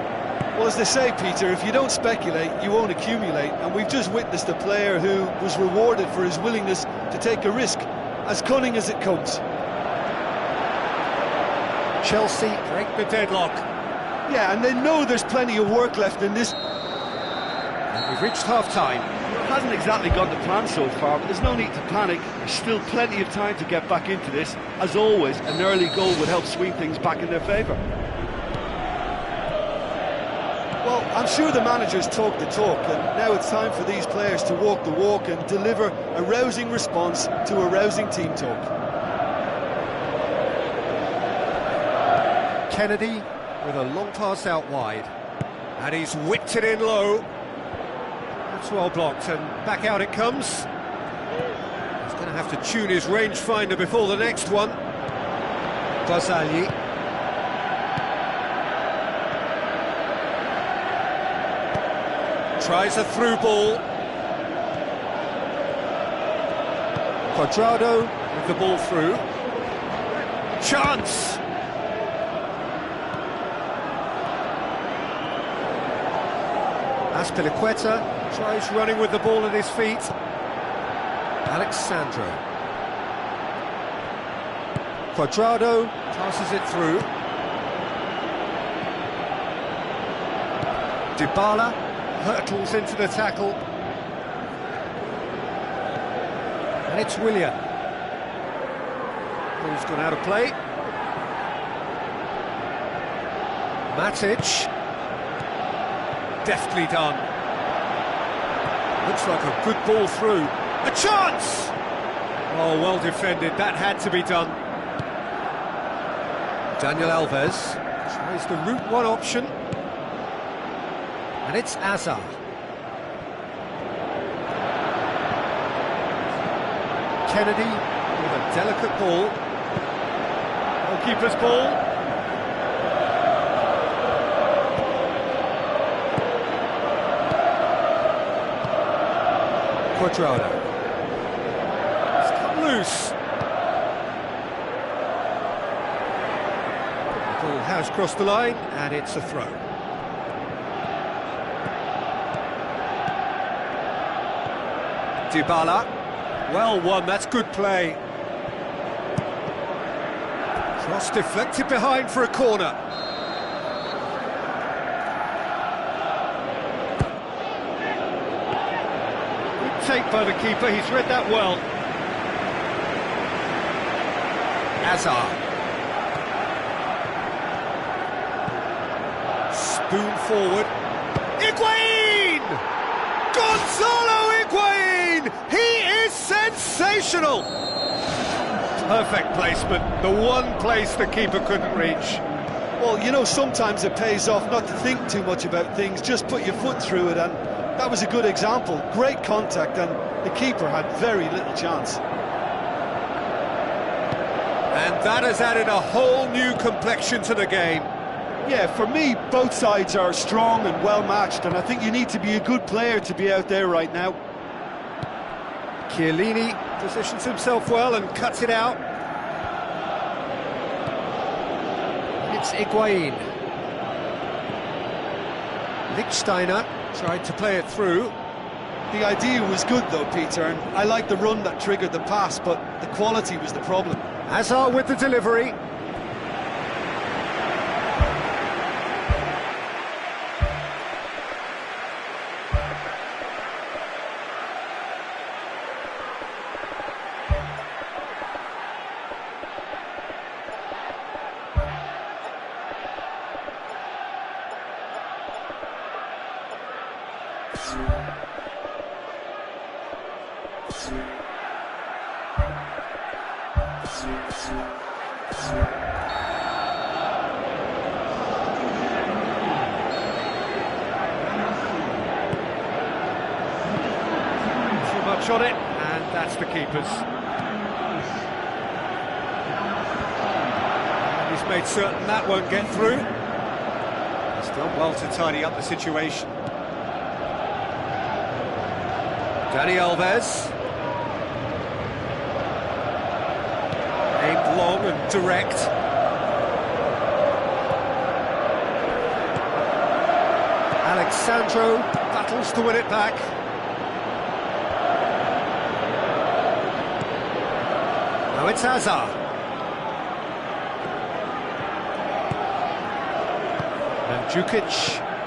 Well, as they say, Peter, if you don't speculate, you won't accumulate, and we've just witnessed a player who was rewarded for his willingness to take a risk, as cunning as it comes. Chelsea break the deadlock. Yeah, and they know there's plenty of work left in this. We've reached half-time. Hasn't exactly gone to plan so far, but there's no need to panic. There's still plenty of time to get back into this. As always, an early goal would help swing things back in their favour. Well, I'm sure the manager's talked the talk, and now it's time for these players to walk the walk and deliver a rousing response to a rousing team talk. Kennedy with a long pass out wide. And he's whipped it in low. That's well blocked, and back out it comes. He's going to have to tune his rangefinder before the next one. Ghazali. Tries a through ball. Cuadrado with the ball through. Chance! Azpilicueta tries running with the ball at his feet. Alexandro. Cuadrado passes it through. Dybala hurtles into the tackle. And it's Willian. Ball's gone out of play. Matic. Deftly done. Looks like a good ball through. A chance! Oh, well defended. That had to be done. Daniel Alves tries the route one option. And it's Hazard. Kennedy with a delicate ball. Goalkeeper's ball. Cuadrado. It's come loose. The ball has crossed the line, and it's a throw. Dybala. Well won, that's good play. Cross deflected behind for a corner. Take by the keeper, he's read that well. Hazard. Spoon forward. Higuain! Gonzalo Higuain! He is sensational! Perfect placement, the one place the keeper couldn't reach. Well, you know, sometimes it pays off not to think too much about things, just put your foot through it, and that was a good example. Great contact, and the keeper had very little chance. And that has added a whole new complexion to the game. Yeah, for me, both sides are strong and well-matched, and I think you need to be a good player to be out there right now. Chiellini positions himself well and cuts it out. It's Higuain. Lichtsteiner tried to play it through. The idea was good though, Peter, and I like the run that triggered the pass, but the quality was the problem. Hazard with the delivery. Too much on it, and that's the keeper's. And he's made certain that won't get through. He's done well to tidy up the situation. Dani Alves. Aimed long and direct. Alexandro battles to win it back. Now it's Hazard. And Djukic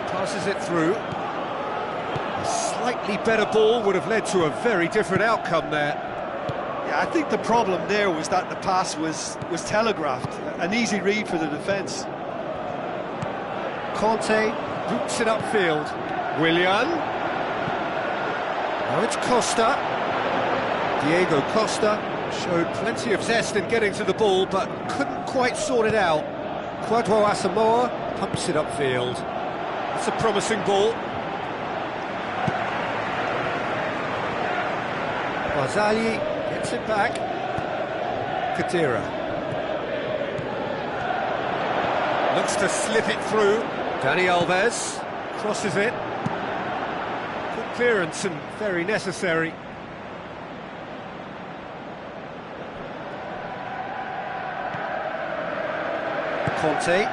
passes it through. A slightly better ball would have led to a very different outcome there. Yeah, I think the problem there was that the pass was telegraphed. An easy read for the defence. Conte boots it upfield. Willian. Now it's Costa. Diego Costa showed plenty of zest in getting to the ball, but couldn't quite sort it out. Kwadwo Asamoah pumps it upfield. It's a promising ball. Barzagli gets it back. Kadira looks to slip it through. Dani Alves crosses it. Good clearance and very necessary. Conte.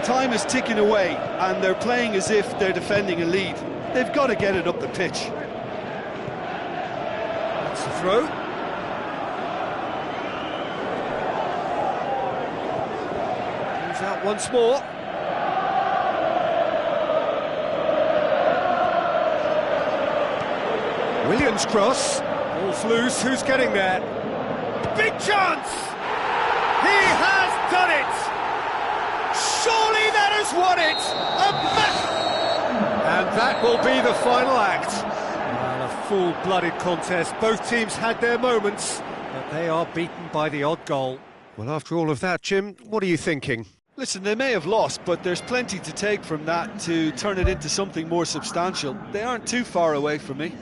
Time is ticking away, and they're playing as if they're defending a lead. They've got to get it up the pitch. That's the throw. Moves out once more. Williams cross. Ball's loose. Who's getting there? Big chance! He has done it! Surely that has won it! And that will be the final act. And a full-blooded contest. Both teams had their moments, but they are beaten by the odd goal. Well, after all of that, Jim, what are you thinking? Listen, they may have lost, but there's plenty to take from that to turn it into something more substantial. They aren't too far away from me.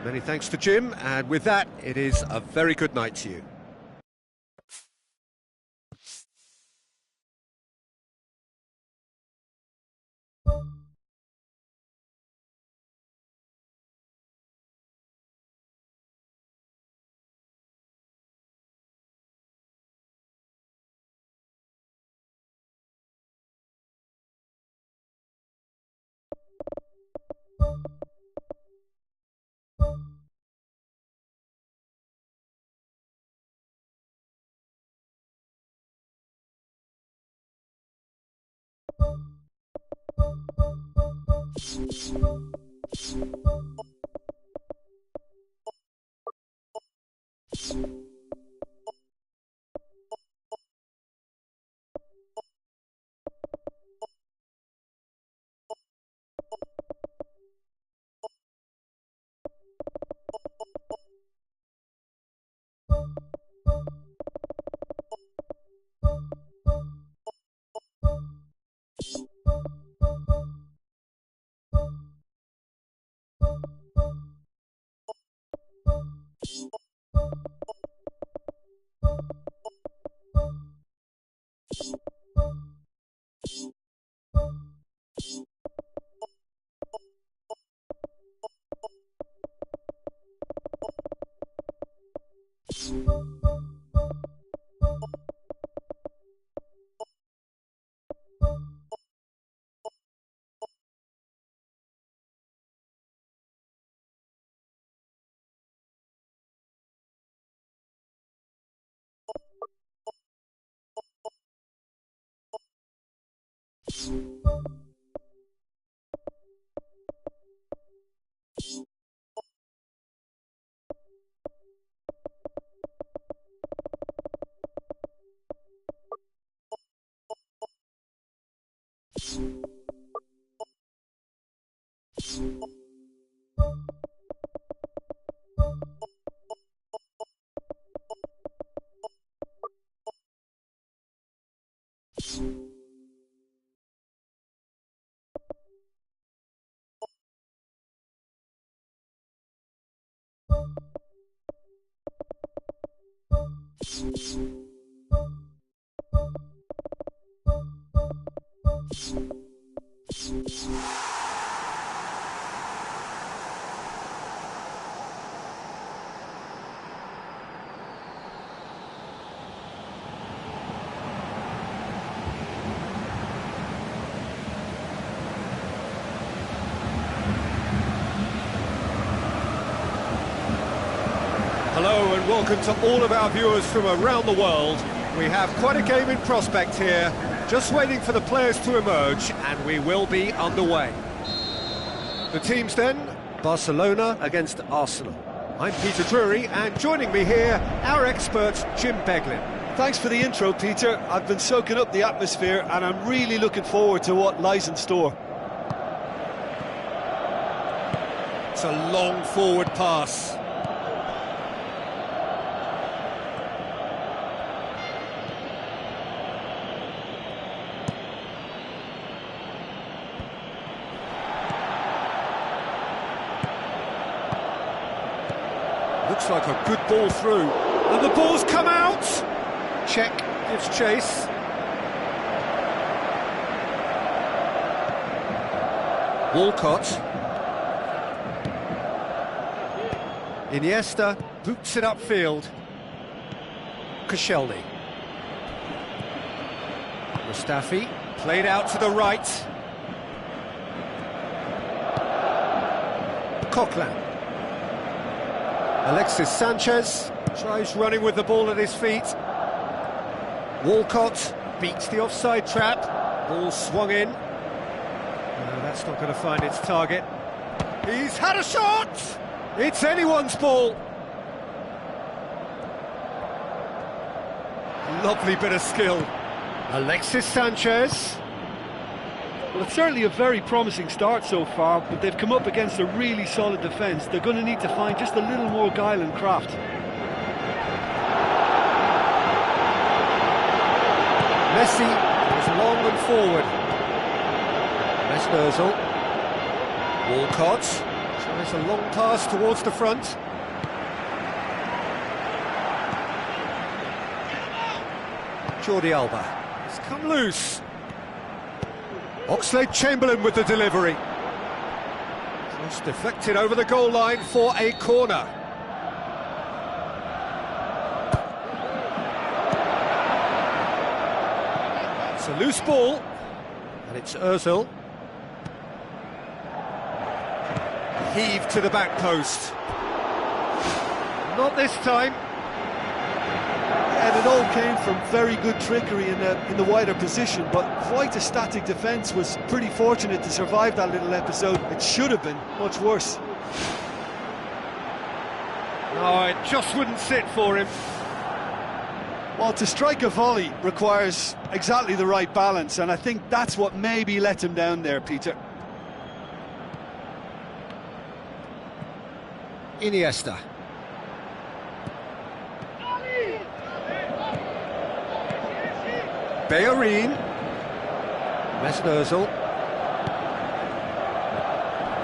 Many thanks to Jim, and with that, it is a very good night to you. Hello and welcome to all of our viewers from around the world. We have quite a game in prospect here, just waiting for the players to emerge, and we will be underway. The teams then, Barcelona against Arsenal. I'm Peter Drury, and joining me here, our expert Jim Beglin. Thanks for the intro, Peter. I've been soaking up the atmosphere and I'm really looking forward to what lies in store. It's a long forward pass. Looks like a good ball through, and the ball's come out! Check, gives chase. Walcott. Iniesta boots it upfield. Koscielny. Mustafi, played out to the right. Coquelin. Alexis Sanchez tries running with the ball at his feet. Walcott beats the offside trap. Ball swung in. No, that's not going to find its target. He's had a shot! It's anyone's ball. Lovely bit of skill. Alexis Sanchez. Well, it's certainly a very promising start so far, but they've come up against a really solid defence. They're going to need to find just a little more guile and craft. Messi is long and forward. Messi. Walcott tries a long pass towards the front. Jordi Alba has come loose. Oxlade-Chamberlain with the delivery. Cross deflected over the goal line for a corner. It's a loose ball, and it's Ozil. Heave to the back post. Not this time. And it all came from very good trickery in the wider position, but quite a static defence. Was pretty fortunate to survive that little episode. It should have been much worse. Oh, it just wouldn't sit for him. Well, to strike a volley requires exactly the right balance, and I think that's what maybe let him down there, Peter. Iniesta. Bellerin. Mesut Ozil.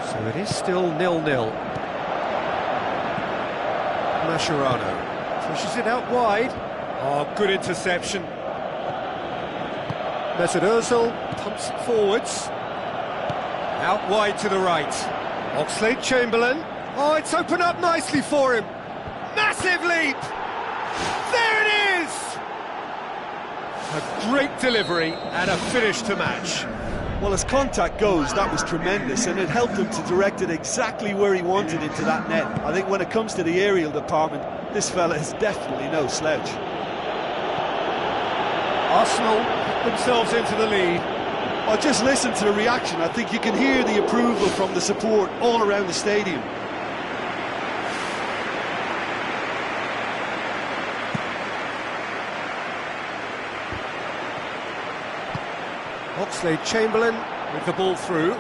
So it is still 0-0. Mascherano pushes it out wide. Oh, good interception. Mesut Ozil pumps it forwards. Out wide to the right. Oxlade-Chamberlain. Oh, it's opened up nicely for him. Massive leap! There it is! A great delivery and a finish to match. Well, as contact goes, that was tremendous, and it helped him to direct it exactly where he wanted into that net. I think when it comes to the aerial department, this fella is definitely no slouch. Arsenal themselves into the lead. Well, just listen to the reaction. I think you can hear the approval from the support all around the stadium. Oxlade-Chamberlain with the ball through.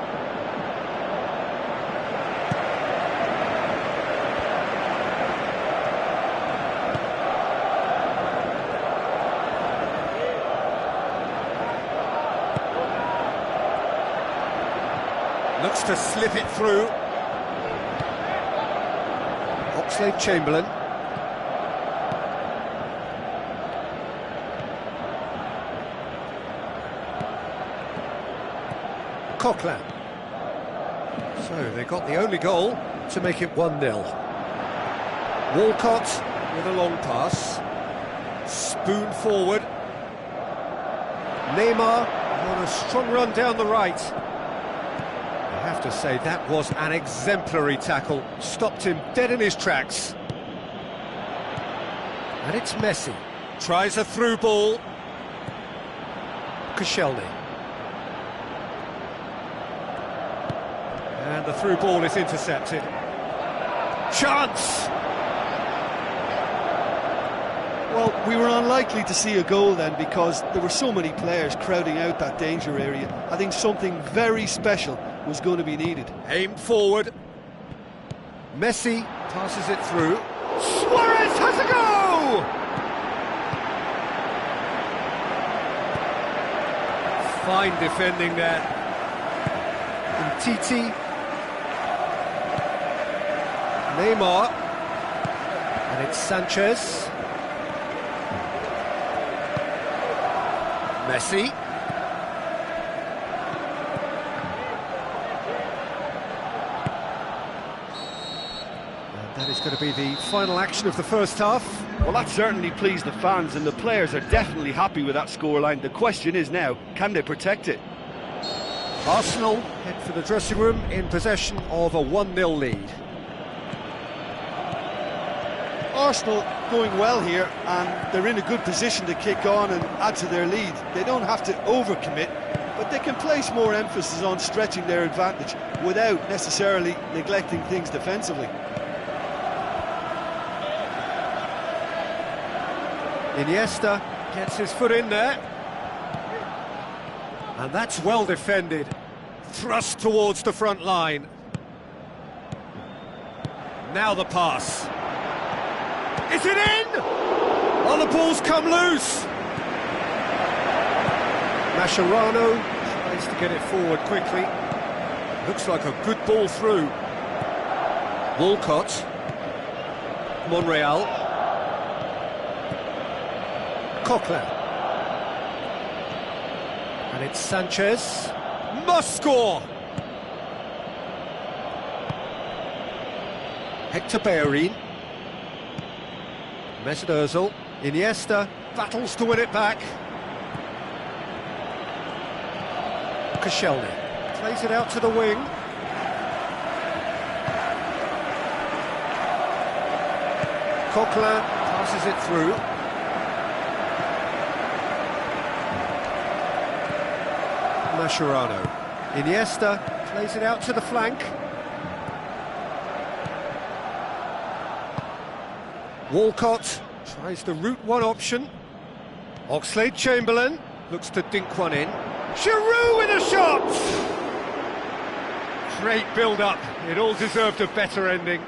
Looks to slip it through. Oxlade-Chamberlain. Coquelin. So they got the only goal to make it 1-0. Walcott with a long pass. Spoon forward. Neymar on a strong run down the right. I have to say that was an exemplary tackle. Stopped him dead in his tracks. And it's Messi. Tries a through ball. Koscielny. And the through ball is intercepted. Chance! Well, we were unlikely to see a goal then because there were so many players crowding out that danger area. I think something very special was going to be needed. Aimed forward. Messi passes it through. Suarez has a go! Fine defending there. And Titi. Neymar. And it's Sanchez. Messi. And that is going to be the final action of the first half. Well, that certainly pleased the fans, and the players are definitely happy with that scoreline. The question is now, can they protect it? Arsenal head for the dressing room in possession of a 1-0 lead. Arsenal going well here, and they're in a good position to kick on and add to their lead. They don't have to overcommit, but they can place more emphasis on stretching their advantage without necessarily neglecting things defensively. Iniesta gets his foot in there. And that's well defended. Thrust towards the front line. Now the pass. Is it in? Oh, the ball's come loose. Mascherano tries to get it forward quickly. Looks like a good ball through. Walcott. Monreal. Coquelin. And it's Sanchez. Must score! Hector Bellerin. Mesut Ozil. Iniesta battles to win it back. Koscielny plays it out to the wing. Coquelin passes it through. Mascherano. Iniesta plays it out to the flank. Walcott tries the route one option. Oxlade-Chamberlain looks to dink one in. Giroud with a shot! Great build-up. It all deserved a better ending.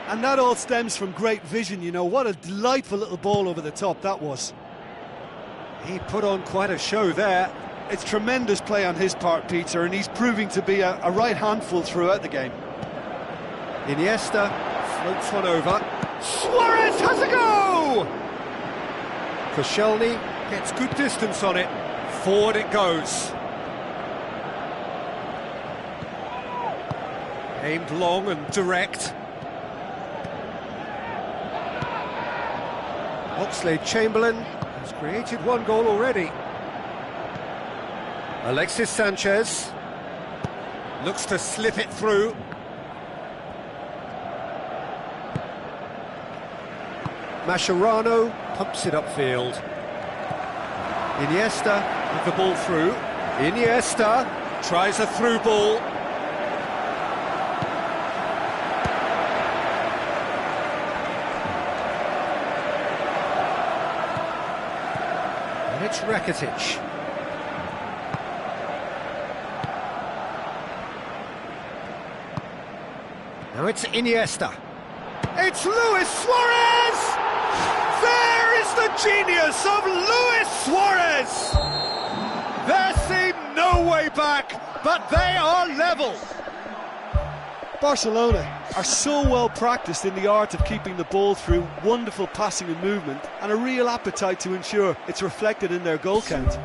And that all stems from great vision, you know. What a delightful little ball over the top that was. He put on quite a show there. It's tremendous play on his part, Peter, and he's proving to be a right handful throughout the game. Iniesta floats one over. Suarez has a go! Koscielny gets good distance on it. Forward it goes. Aimed long and direct. Oxlade-Chamberlain has created one goal already. Alexis Sanchez looks to slip it through. Mascherano pumps it upfield. Iniesta with the ball through. Iniesta tries a through ball. And it's Rakitic. Now it's Iniesta. It's Luis Suarez! There is the genius of Luis Suarez! There seemed no way back, but they are level. Barcelona are so well practiced in the art of keeping the ball through, wonderful passing and movement, and a real appetite to ensure it's reflected in their goal count.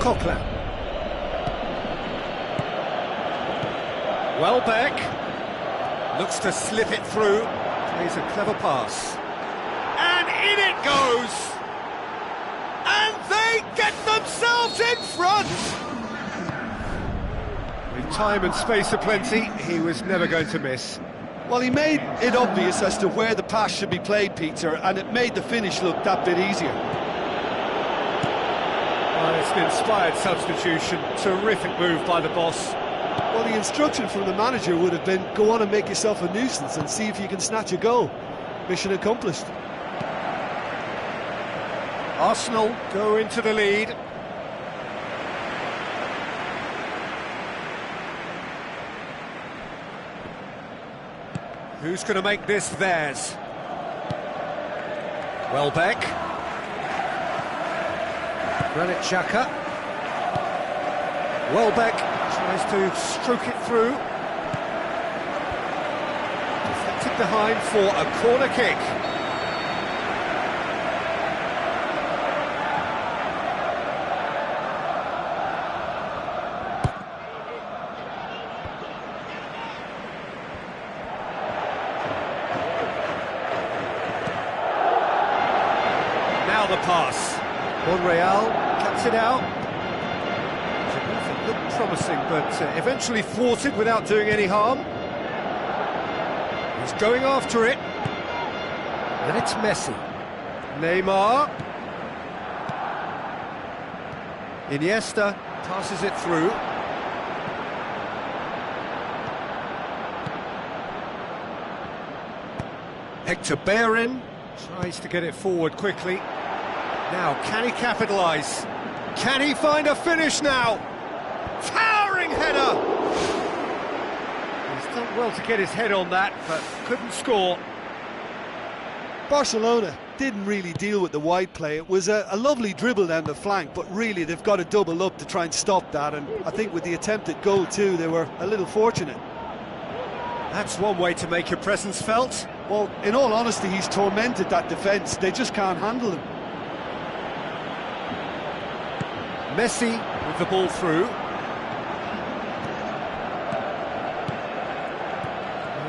Coquelin. Welbeck looks to slip it through. Plays a clever pass. And in it goes! And they get themselves in front! With time and space aplenty, he was never going to miss. Well, he made it obvious as to where the pass should be played, Peter, and it made the finish look that bit easier. Well, it's an inspired substitution. Terrific move by the boss. Well, the instruction from the manager would have been, go on and make yourself a nuisance and see if you can snatch a goal. Mission accomplished. Arsenal go into the lead. Who's going to make this theirs? Welbeck. Granit Xhaka. Welbeck tries to stroke it through. Deflected behind for a corner kick. Now the pass. Monreal cuts it out. It looked promising, but eventually thwarted without doing any harm. He's going after it. And it's Messi. Neymar. Iniesta passes it through. Hector Bellerin tries to get it forward quickly. Now, can he capitalise? Can he find a finish now? Towering header! He's done well to get his head on that, but couldn't score. Barcelona didn't really deal with the wide play. It was a lovely dribble down the flank, but really they've got to double up to try and stop that, and I think with the attempted goal too, they were a little fortunate. That's one way to make your presence felt. Well, in all honesty, he's tormented that defence. They just can't handle him. Messi with the ball through.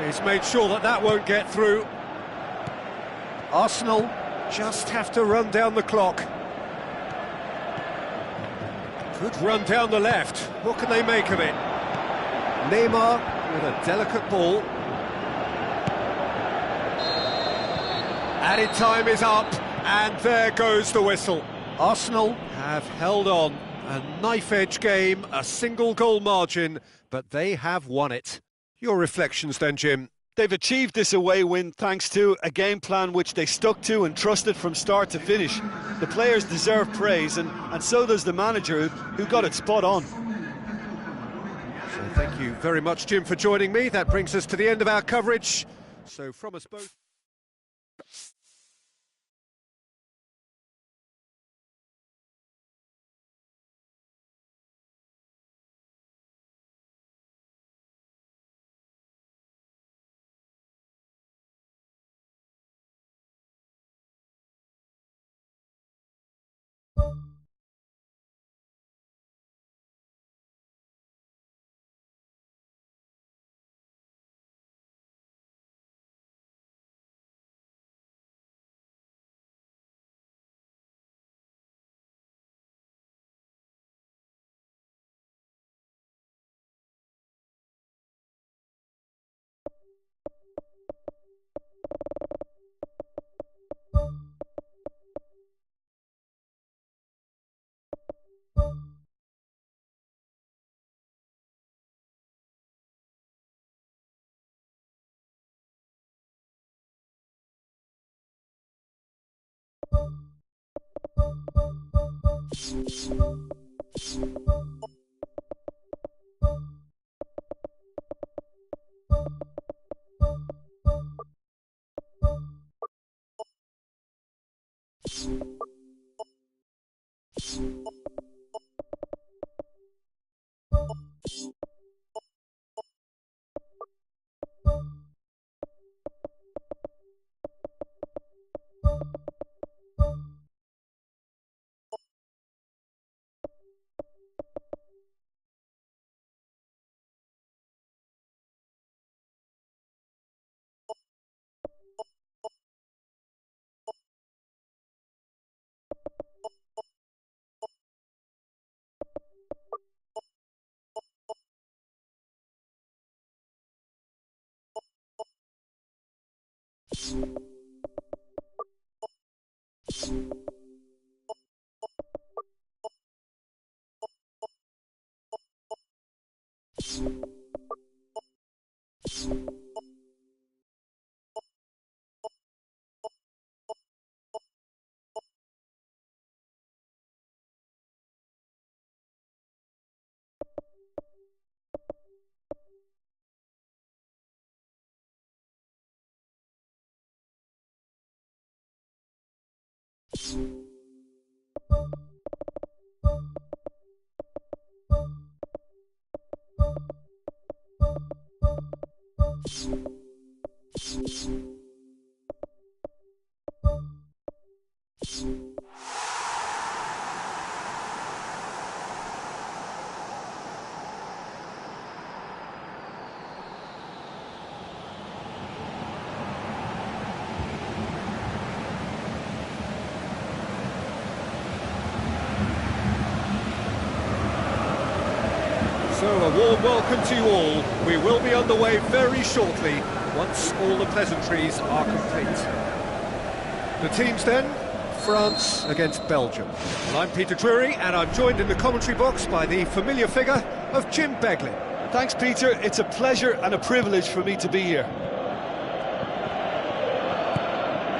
He's made sure that that won't get through. Arsenal just have to run down the clock. Good run down the left. What can they make of it? Neymar with a delicate ball. Added time is up, and there goes the whistle. Arsenal have held on. A knife-edge game, a single goal margin, but they have won it. Your reflections then, Jim? They've achieved this away win thanks to a game plan which they stuck to and trusted from start to finish. The players deserve praise, and so does the manager, who got it spot on. So thank you very much, Jim, for joining me. That brings us to the end of our coverage. So from us both... So a warm welcome to you all. We will be underway very shortly, once all the pleasantries are complete. The teams then, France against Belgium. Well, I'm Peter Drury, and I'm joined in the commentary box by the familiar figure of Jim Beglin. Thanks, Peter. It's a pleasure and a privilege for me to be here.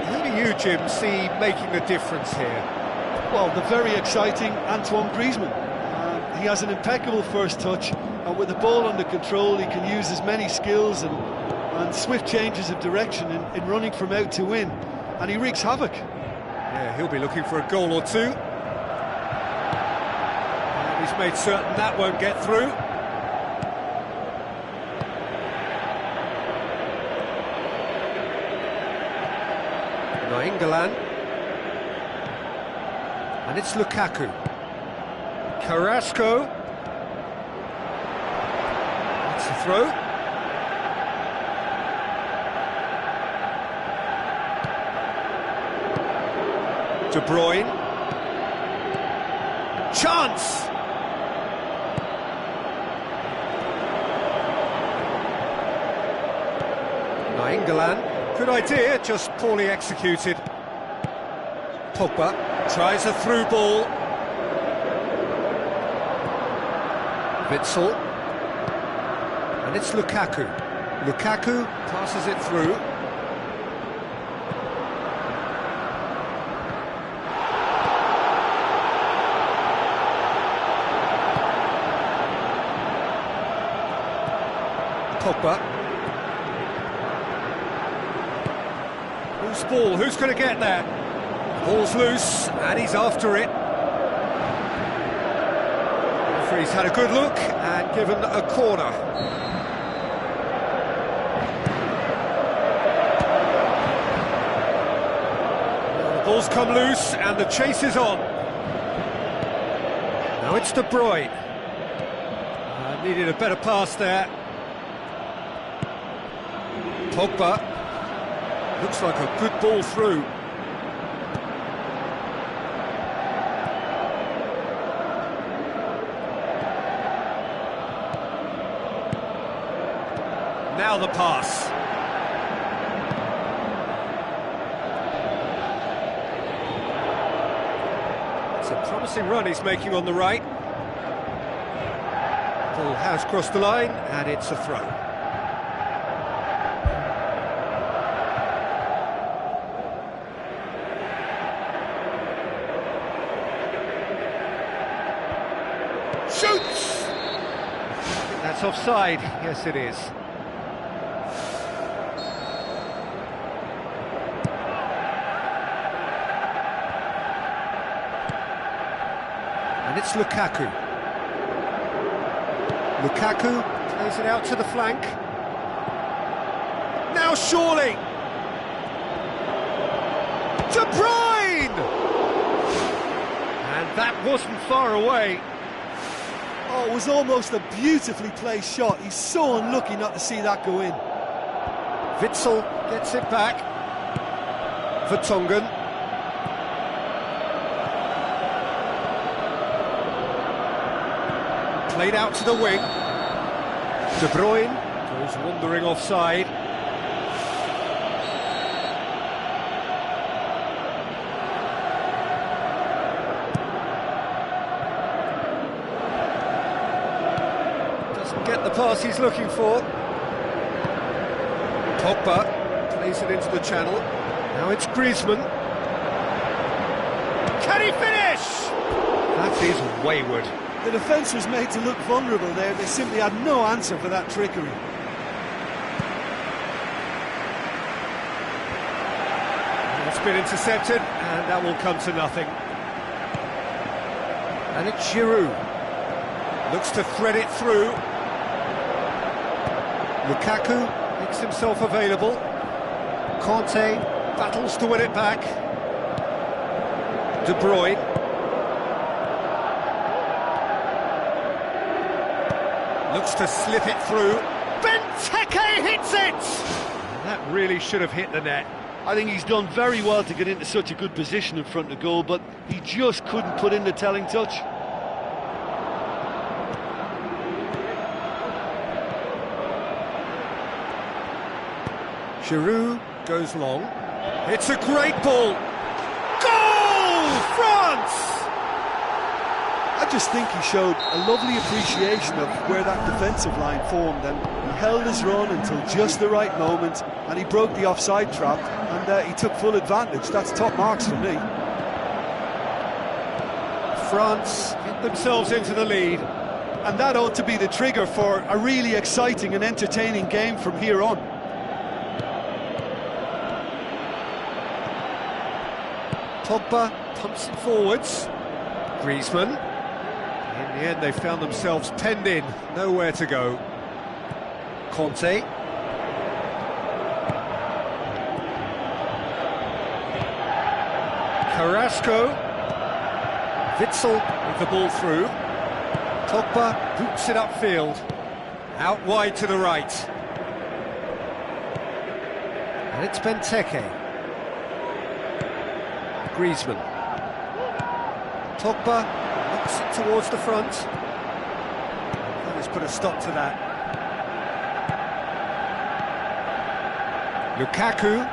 Who do you, Jim, see making the difference here? Well, the very exciting Antoine Griezmann. He has an impeccable first touch, and with the ball under control he can use his many skills and swift changes of direction in running from out to in, and he wreaks havoc. Yeah, he'll be looking for a goal or two. And he's made certain that won't get through. Nainggolan. And it's Lukaku. Carrasco. That's the throw. De Bruyne. Chance! Nainggolan. Good idea, just poorly executed. Pogba tries a through ball. Witsel. And it's Lukaku. Lukaku passes it through. Pogba. Loose ball, who's going to get there? Ball's loose, and he's after it. Referee's had a good look and given a corner. The ball's come loose, and the chase is on. Now it's De Bruyne. Needed a better pass there. Pogba. Looks like a good ball through. Now the pass. It's a promising run he's making on the right. Ball has crossed the line, and it's a throw. Shoots! I think that's offside. Yes, it is. And it's Lukaku. Lukaku plays it out to the flank. Now surely! De Bruyne! And that wasn't far away. Oh, it was almost a beautifully placed shot. He's so unlucky not to see that go in. Witsel gets it back. Vertonghen. Played out to the wing. De Bruyne goes wandering offside. Doesn't get the pass he's looking for. Pogba plays it into the channel. Now it's Griezmann. Can he finish? That is wayward. The defence was made to look vulnerable there. They simply had no answer for that trickery. It's been intercepted, and that will come to nothing. And it's Giroud. Looks to thread it through. Lukaku makes himself available. Conte battles to win it back. De Bruyne. Looks to slip it through. Benteke hits it! That really should have hit the net. I think he's done very well to get into such a good position in front of goal, but he just couldn't put in the telling touch. Giroud goes long. It's a great ball. Goal! France! I just think he showed a lovely appreciation of where that defensive line formed, and he held his run until just the right moment, and he broke the offside trap, and he took full advantage. That's top marks for me. France get themselves into the lead. And that ought to be the trigger for a really exciting and entertaining game from here on. Pogba pumps it forwards. Griezmann. In the end, they found themselves penned in, nowhere to go. Conte. Carrasco. Witsel with the ball through. Pogba boots it upfield. Out wide to the right. And it's Benteke. Griezmann. Pogba knocks it towards the front. That has put a stop to that. Lukaku.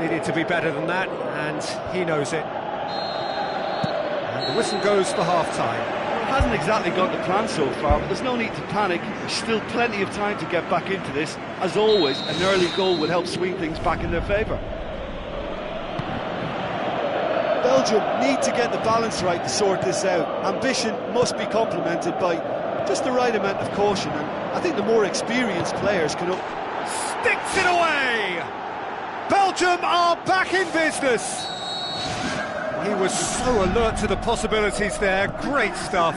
needed to be better than that, and he knows it. And the whistle goes for half-time. Well, it hasn't exactly gone to plan so far, but there's no need to panic. There's still plenty of time to get back into this. As always, an early goal would help swing things back in their favour. Belgium need to get the balance right to sort this out. Ambition must be complemented by just the right amount of caution, and I think the more experienced players can... Sticks it away! Belgium are back in business! He was so alert to the possibilities there, great stuff.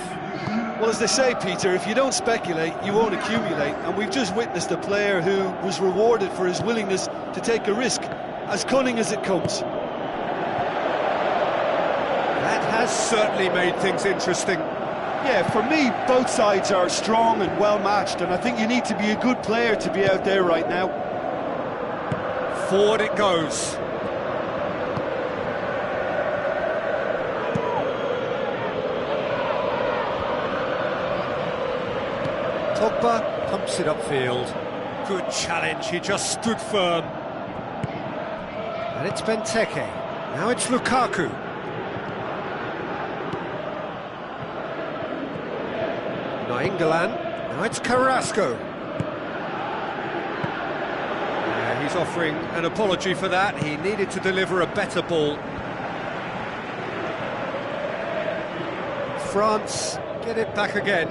Well, as they say, Peter, if you don't speculate, you won't accumulate, and we've just witnessed a player who was rewarded for his willingness to take a risk, as cunning as it comes. That has certainly made things interesting. Yeah, for me, both sides are strong and well-matched, and I think you need to be a good player to be out there right now. Forward it goes. Pogba pumps it upfield. Good challenge, he just stood firm. And it's Benteke. Now it's Lukaku. England. Now it's Carrasco. He's offering an apology for that. He needed to deliver a better ball. France get it back again.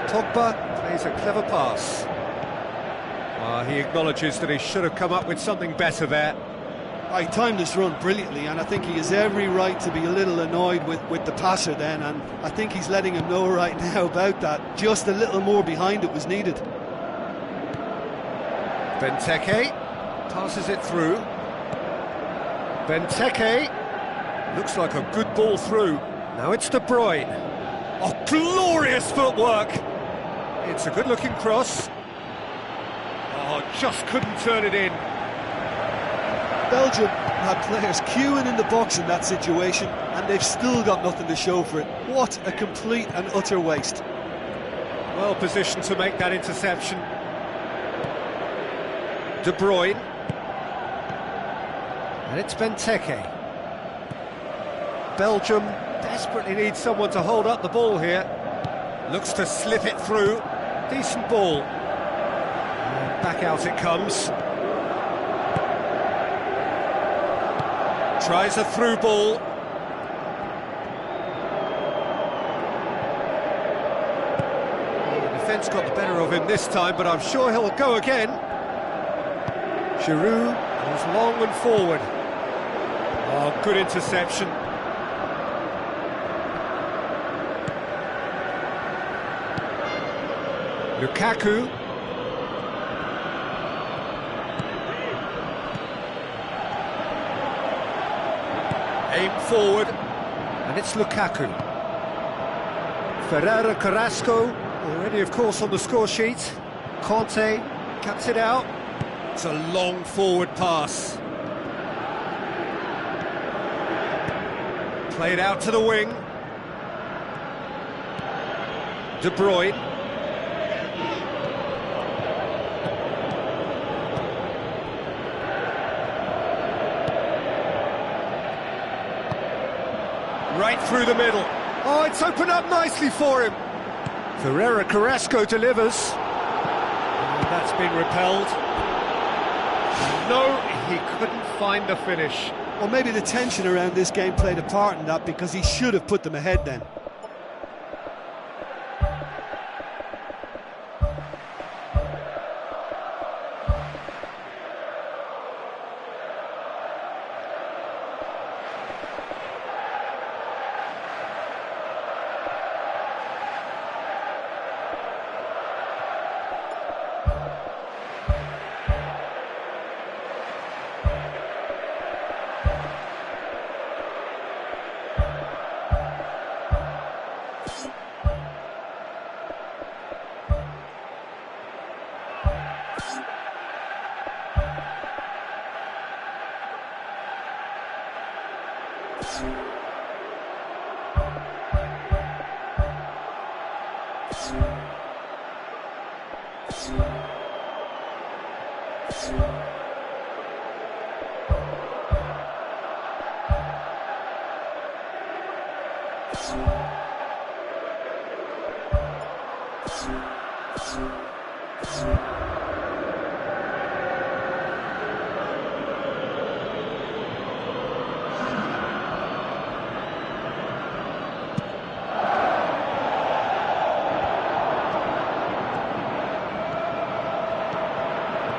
Pogba plays a clever pass. He acknowledges that he should have come up with something better there. He timed this run brilliantly, and I think he has every right to be a little annoyed with the passer then, and I think he's letting him know right now about that. Just a little more behind it was needed. Benteke passes it through. Benteke looks like a good ball through. Now it's De Bruyne. Oh, glorious footwork! It's a good-looking cross. Oh, just couldn't turn it in. Belgium had players queuing in the box in that situation, and they've still got nothing to show for it. What a complete and utter waste. Well positioned to make that interception. De Bruyne. And it's Benteke. Belgium desperately needs someone to hold up the ball here. Looks to slip it through. Decent ball. And back out it comes. Tries a through ball. The defence got the better of him this time, but I'm sure he'll go again. Giroud goes long and forward. Oh, good interception. Lukaku. Aim forward, and it's Lukaku. Carrasco, already of course on the score sheet. Conte cuts it out. It's a long forward pass. Played out to the wing. De Bruyne. Right through the middle. Oh, it's opened up nicely for him. Carrasco delivers. And that's been repelled. No, he couldn't find the finish. Well, maybe the tension around this game played a part in that, because he should have put them ahead then.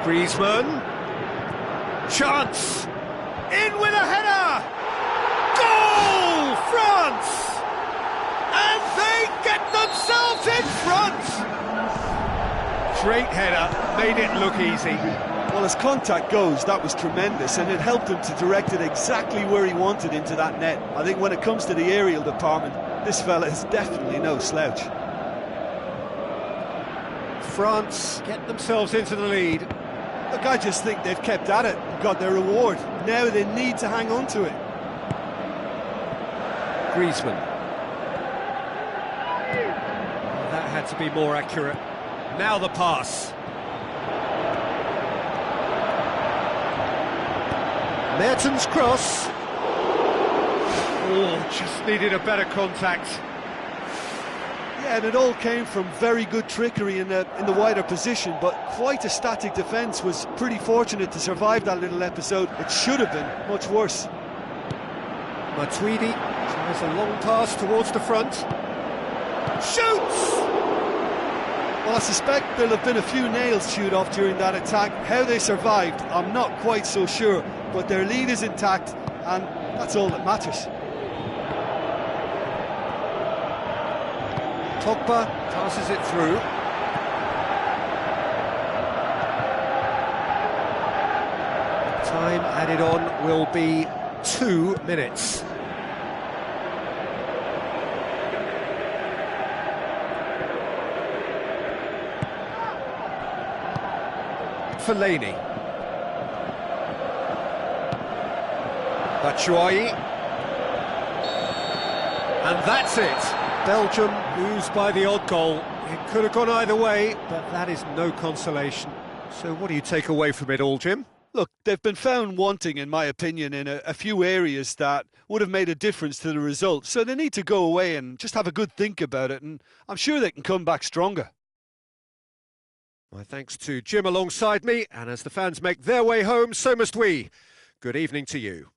Griezmann, chance, in with a header, goal, France, and they get themselves in front. Great header, made it look easy. Well, as contact goes, that was tremendous, and it helped him to direct it exactly where he wanted into that net. I think when it comes to the aerial department, this fella is definitely no slouch. France get themselves into the lead. Look, I just think they've kept at it and got their reward. Now they need to hang on to it. Griezmann. That had to be more accurate. Now the pass. Mertens' cross. Oh, just needed a better contact. Yeah, and it all came from very good trickery in the wider position, but quite a static defence. Was pretty fortunate to survive that little episode. It should have been much worse. Matuidi tries a long pass towards the front. Shoots! Well, I suspect there'll have been a few nails chewed off during that attack. How they survived, I'm not quite so sure, but their lead is intact, and that's all that matters. Pogba passes it through. Time added on will be 2 minutes. Fellaini. Batshuayi. And that's it. Belgium lose by the odd goal. It could have gone either way, but that is no consolation. So what do you take away from it all, Jim? Look, they've been found wanting, in my opinion, in a few areas that would have made a difference to the result. So they need to go away and just have a good think about it, and I'm sure they can come back stronger. My thanks to Jim alongside me, and as the fans make their way home, so must we. Good evening to you.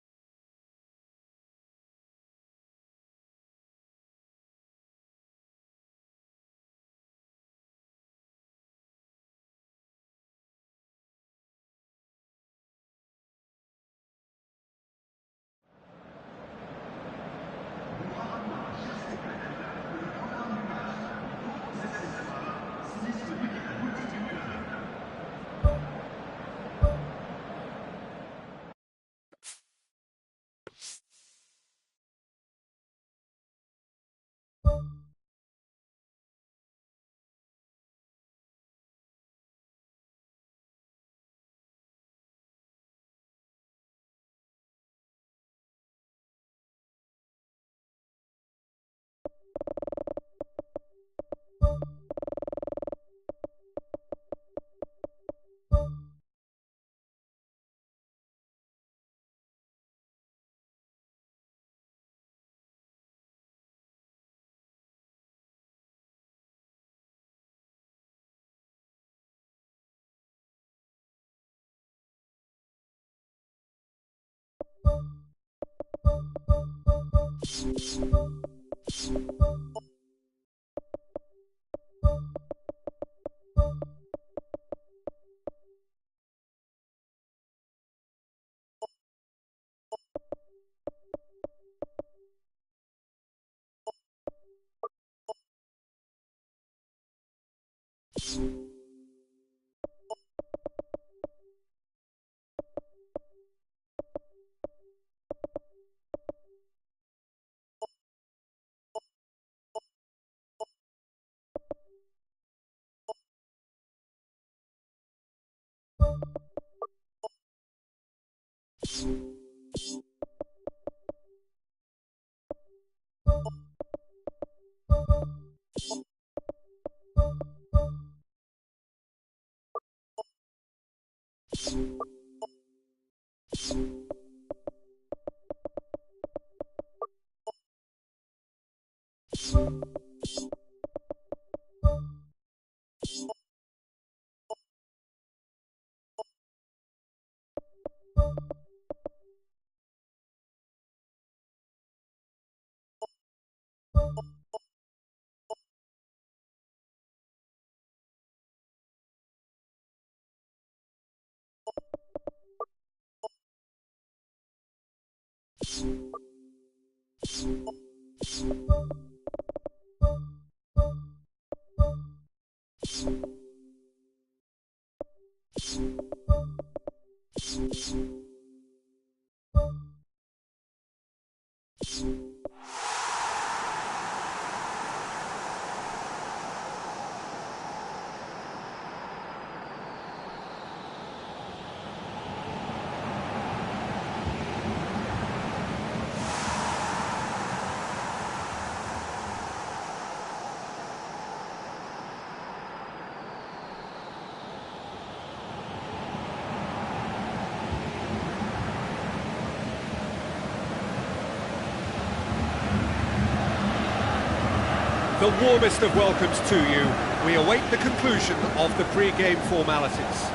The warmest of welcomes to you. We await the conclusion of the pre-game formalities.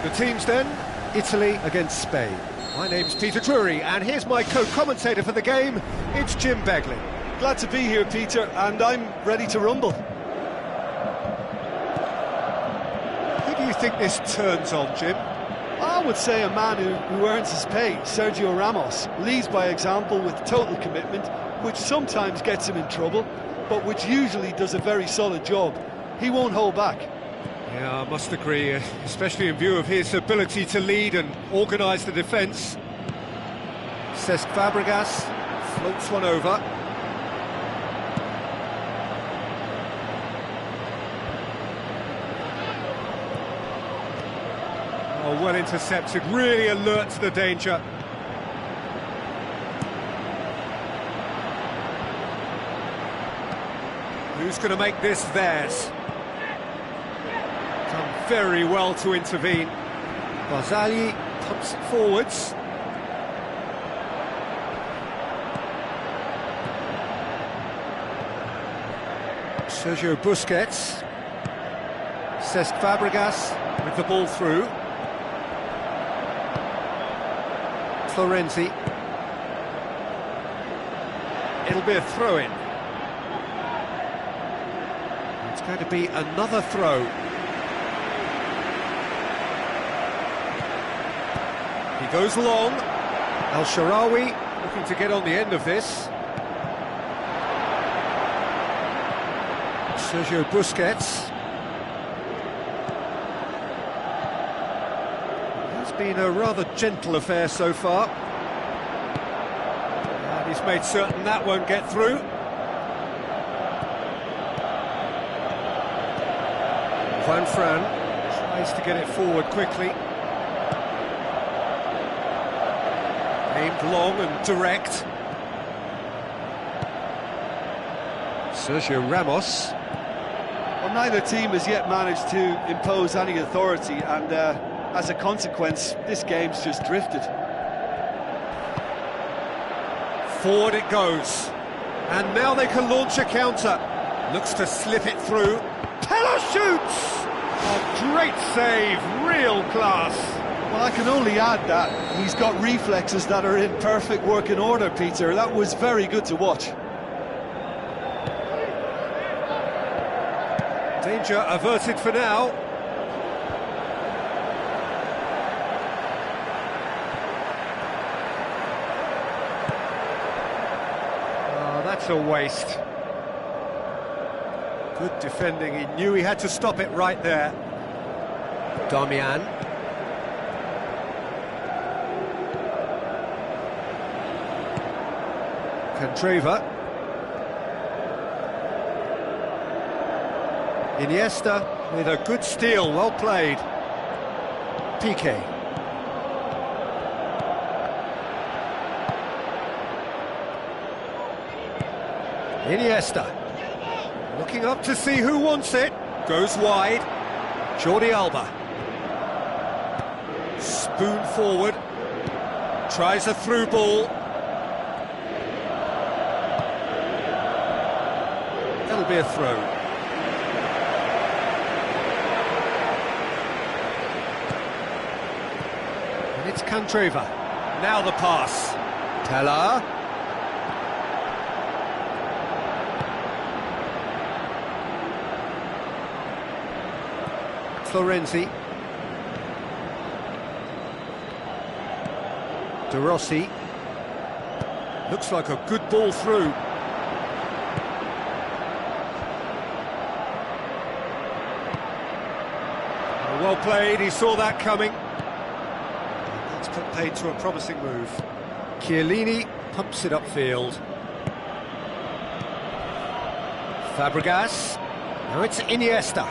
The teams then, Italy against Spain. My name's Peter Drury, and here's my co-commentator for the game, it's Jim Begley. Glad to be here, Peter, and I'm ready to rumble. Who do you think this turns on, Jim? I would say a man who earns his pay, Sergio Ramos, leads by example with total commitment, which sometimes gets him in trouble, but which usually does a very solid job. He won't hold back. Yeah, I must agree, especially in view of his ability to lead and organise the defence. Cesc Fabregas floats one over. Oh, well intercepted, really alert to the danger. Who's going to make this theirs? Done very well to intervene. Barzagli pumps it forwards. Sergio Busquets. Cesc Fabregas with the ball through. Florenzi. It'll be a throw-in. It's going to be another throw. He goes long. El Shaarawy looking to get on the end of this. Sergio Busquets. It's been a rather gentle affair so far. And he's made certain that won't get through. Van Fran tries to get it forward quickly. Aimed long and direct. Sergio Ramos. Well, neither team has yet managed to impose any authority, and as a consequence, this game's just drifted. Forward it goes. And now they can launch a counter. Looks to slip it through. Pella shoots! A great save, real class. Well, I can only add that he's got reflexes that are in perfect working order, Peter. That was very good to watch. Danger averted for now. Oh, that's a waste. Good defending, he knew he had to stop it right there. Damian. Candreva. Iniesta with a good steal, well played. Piqué. Iniesta. Looking up to see who wants it. Goes wide. Jordi Alba. Spoon forward. Tries a through ball. It'll be a throw. And it's Candreva. Now the pass. Teller. Florenzi. De Rossi. Looks like a good ball through. Well played, he saw that coming. That's put paid to a promising move. Chiellini pumps it upfield. Fabregas. Now it's Iniesta.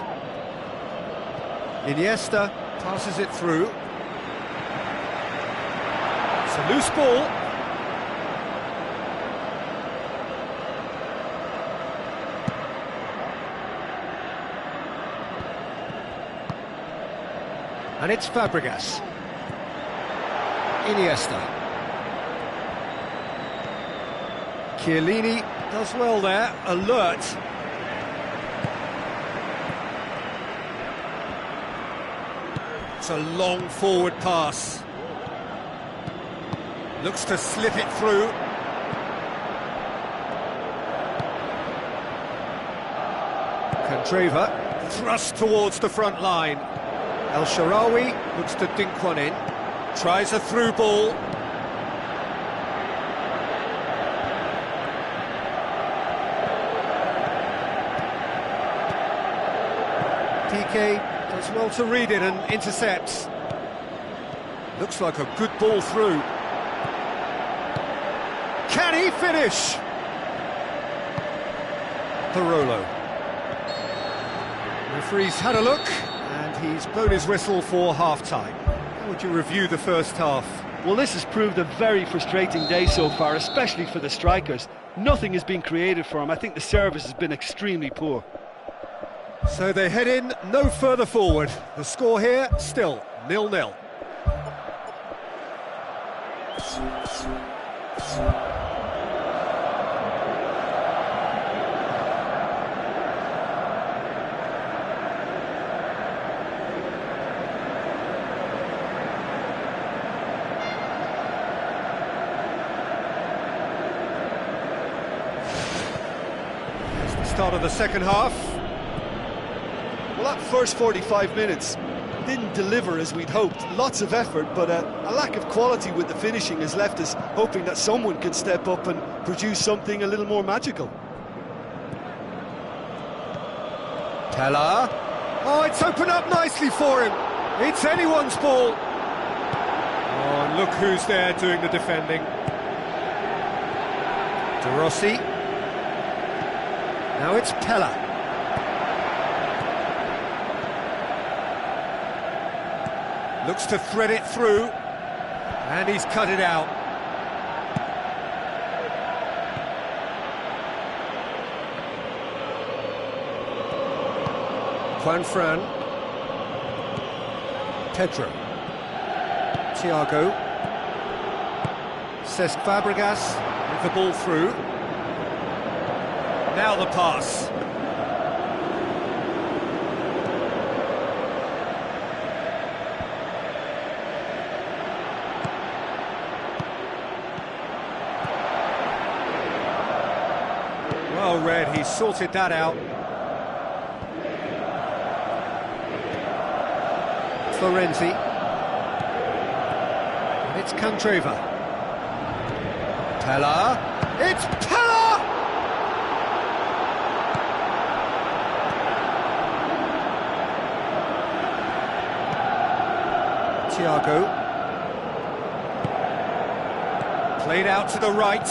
Iniesta passes it through. It's a loose ball. And it's Fabregas. Iniesta. Chiellini does well there, alert. It's a long forward pass. Looks to slip it through. Candreva thrust towards the front line. El Shaarawy looks to dink one in. Tries a through ball. PK does well to read it and intercepts. Looks like a good ball through. Can he finish? Barolo. Referee's had a look and he's blown his whistle for half-time. How would you review the first half? Well, this has proved a very frustrating day so far, especially for the strikers. Nothing has been created for them. I think the service has been extremely poor. So they head in no further forward. The score here still 0-0. It's the start of the second half. Well, that first 45 minutes didn't deliver as we'd hoped. Lots of effort, but a lack of quality with the finishing has left us hoping that someone can step up and produce something a little more magical. Teller. Oh, it's opened up nicely for him. It's anyone's ball. Oh, and look who's there doing the defending. De Rossi. Now it's Pella. Looks to thread it through, and he's cut it out. Juanfran. Pedro. Thiago. Cesc Fabregas with the ball through. Now the pass. Well read, he sorted that out. Florenzi. And it's Candreva. Pella. It's Pella! Thiago. Played out to the right.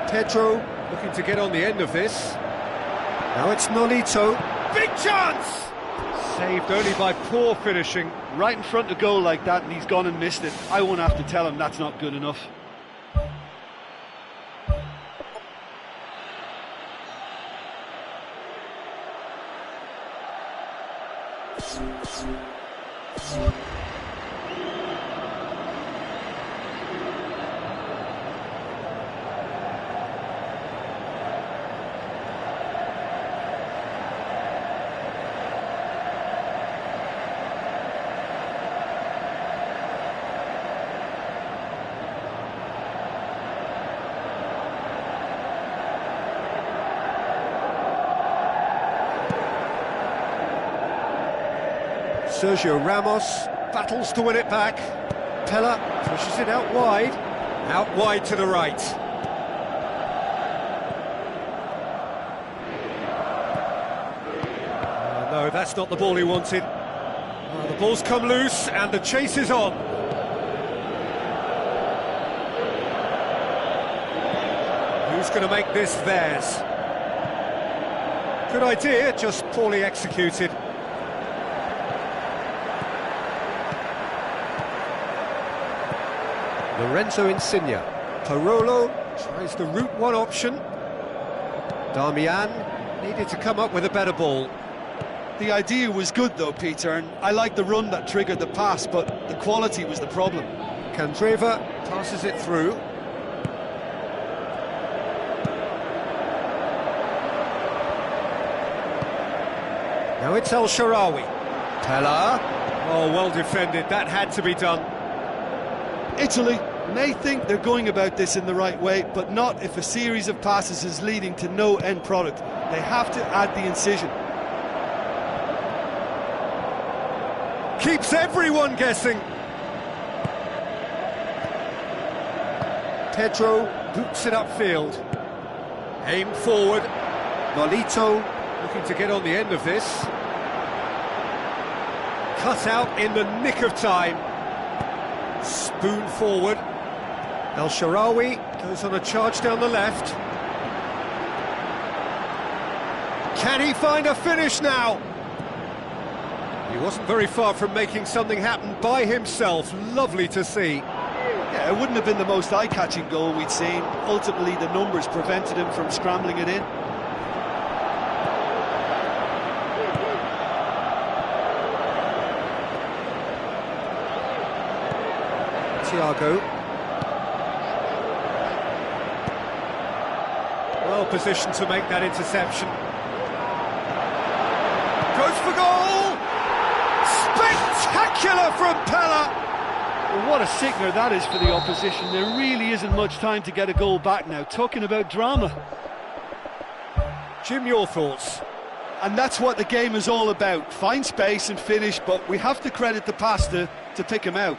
Pedro looking to get on the end of this. Now it's Nolito. Big chance! Saved only by poor finishing. Right in front of goal like that, and he's gone and missed it. I won't have to tell him that's not good enough. Sergio Ramos battles to win it back. Pella pushes it out wide. Out wide to the right. No, that's not the ball he wanted. The ball's come loose and the chase is on. Who's going to make this theirs? Good idea, just poorly executed. Lorenzo Insigne. Parolo tries the route one option. Darmian needed to come up with a better ball. The idea was good though, Peter, and I like the run that triggered the pass, but the quality was the problem. Candreva passes it through. Now it's El Shaarawy. Pella. Oh, well defended, that had to be done. Italy may think they're going about this in the right way, but not if a series of passes is leading to no end product. They have to add the incision. Keeps everyone guessing. Pedro boots it upfield. Aim forward. Nolito looking to get on the end of this. Cut out in the nick of time. Spoon forward. El Shaarawy goes on a charge down the left. Can he find a finish now? He wasn't very far from making something happen by himself. Lovely to see. Yeah, it wouldn't have been the most eye-catching goal we'd seen. Ultimately, the numbers prevented him from scrambling it in. Thiago. Well positioned to make that interception. Goes for goal! Spectacular from Pella! Well, what a sickener that is for the opposition. There really isn't much time to get a goal back now. Talking about drama. Jim, your thoughts? And that's what the game is all about. Find space and finish, but we have to credit the passer to pick him out.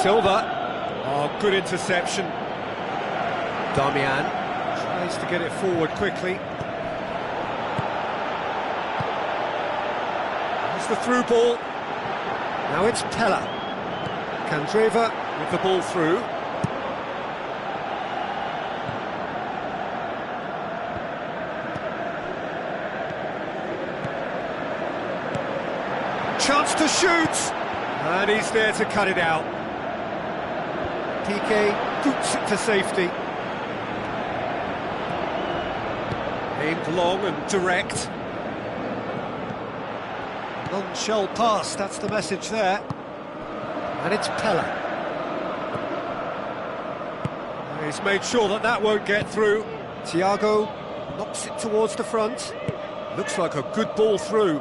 Silva. Oh, good interception. Darmian tries to get it forward quickly. There's the through ball. Now it's Pella. Candreva with the ball through. Chance to shoot! And he's there to cut it out. Piqué boots it to safety. Aimed long and direct. None shall pass, that's the message there. And it's Pella. He's made sure that that won't get through. Thiago knocks it towards the front. Looks like a good ball through.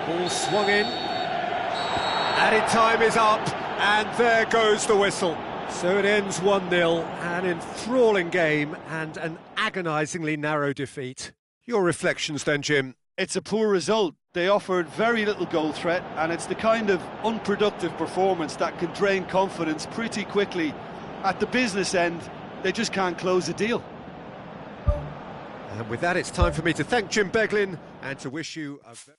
Ball swung in. Added time is up, and there goes the whistle. So it ends 1-0, an enthralling game and an agonisingly narrow defeat. Your reflections then, Jim? It's a poor result. They offered very little goal threat, and it's the kind of unproductive performance that can drain confidence pretty quickly. At the business end, they just can't close a deal. And with that, it's time for me to thank Jim Beglin and to wish you a very...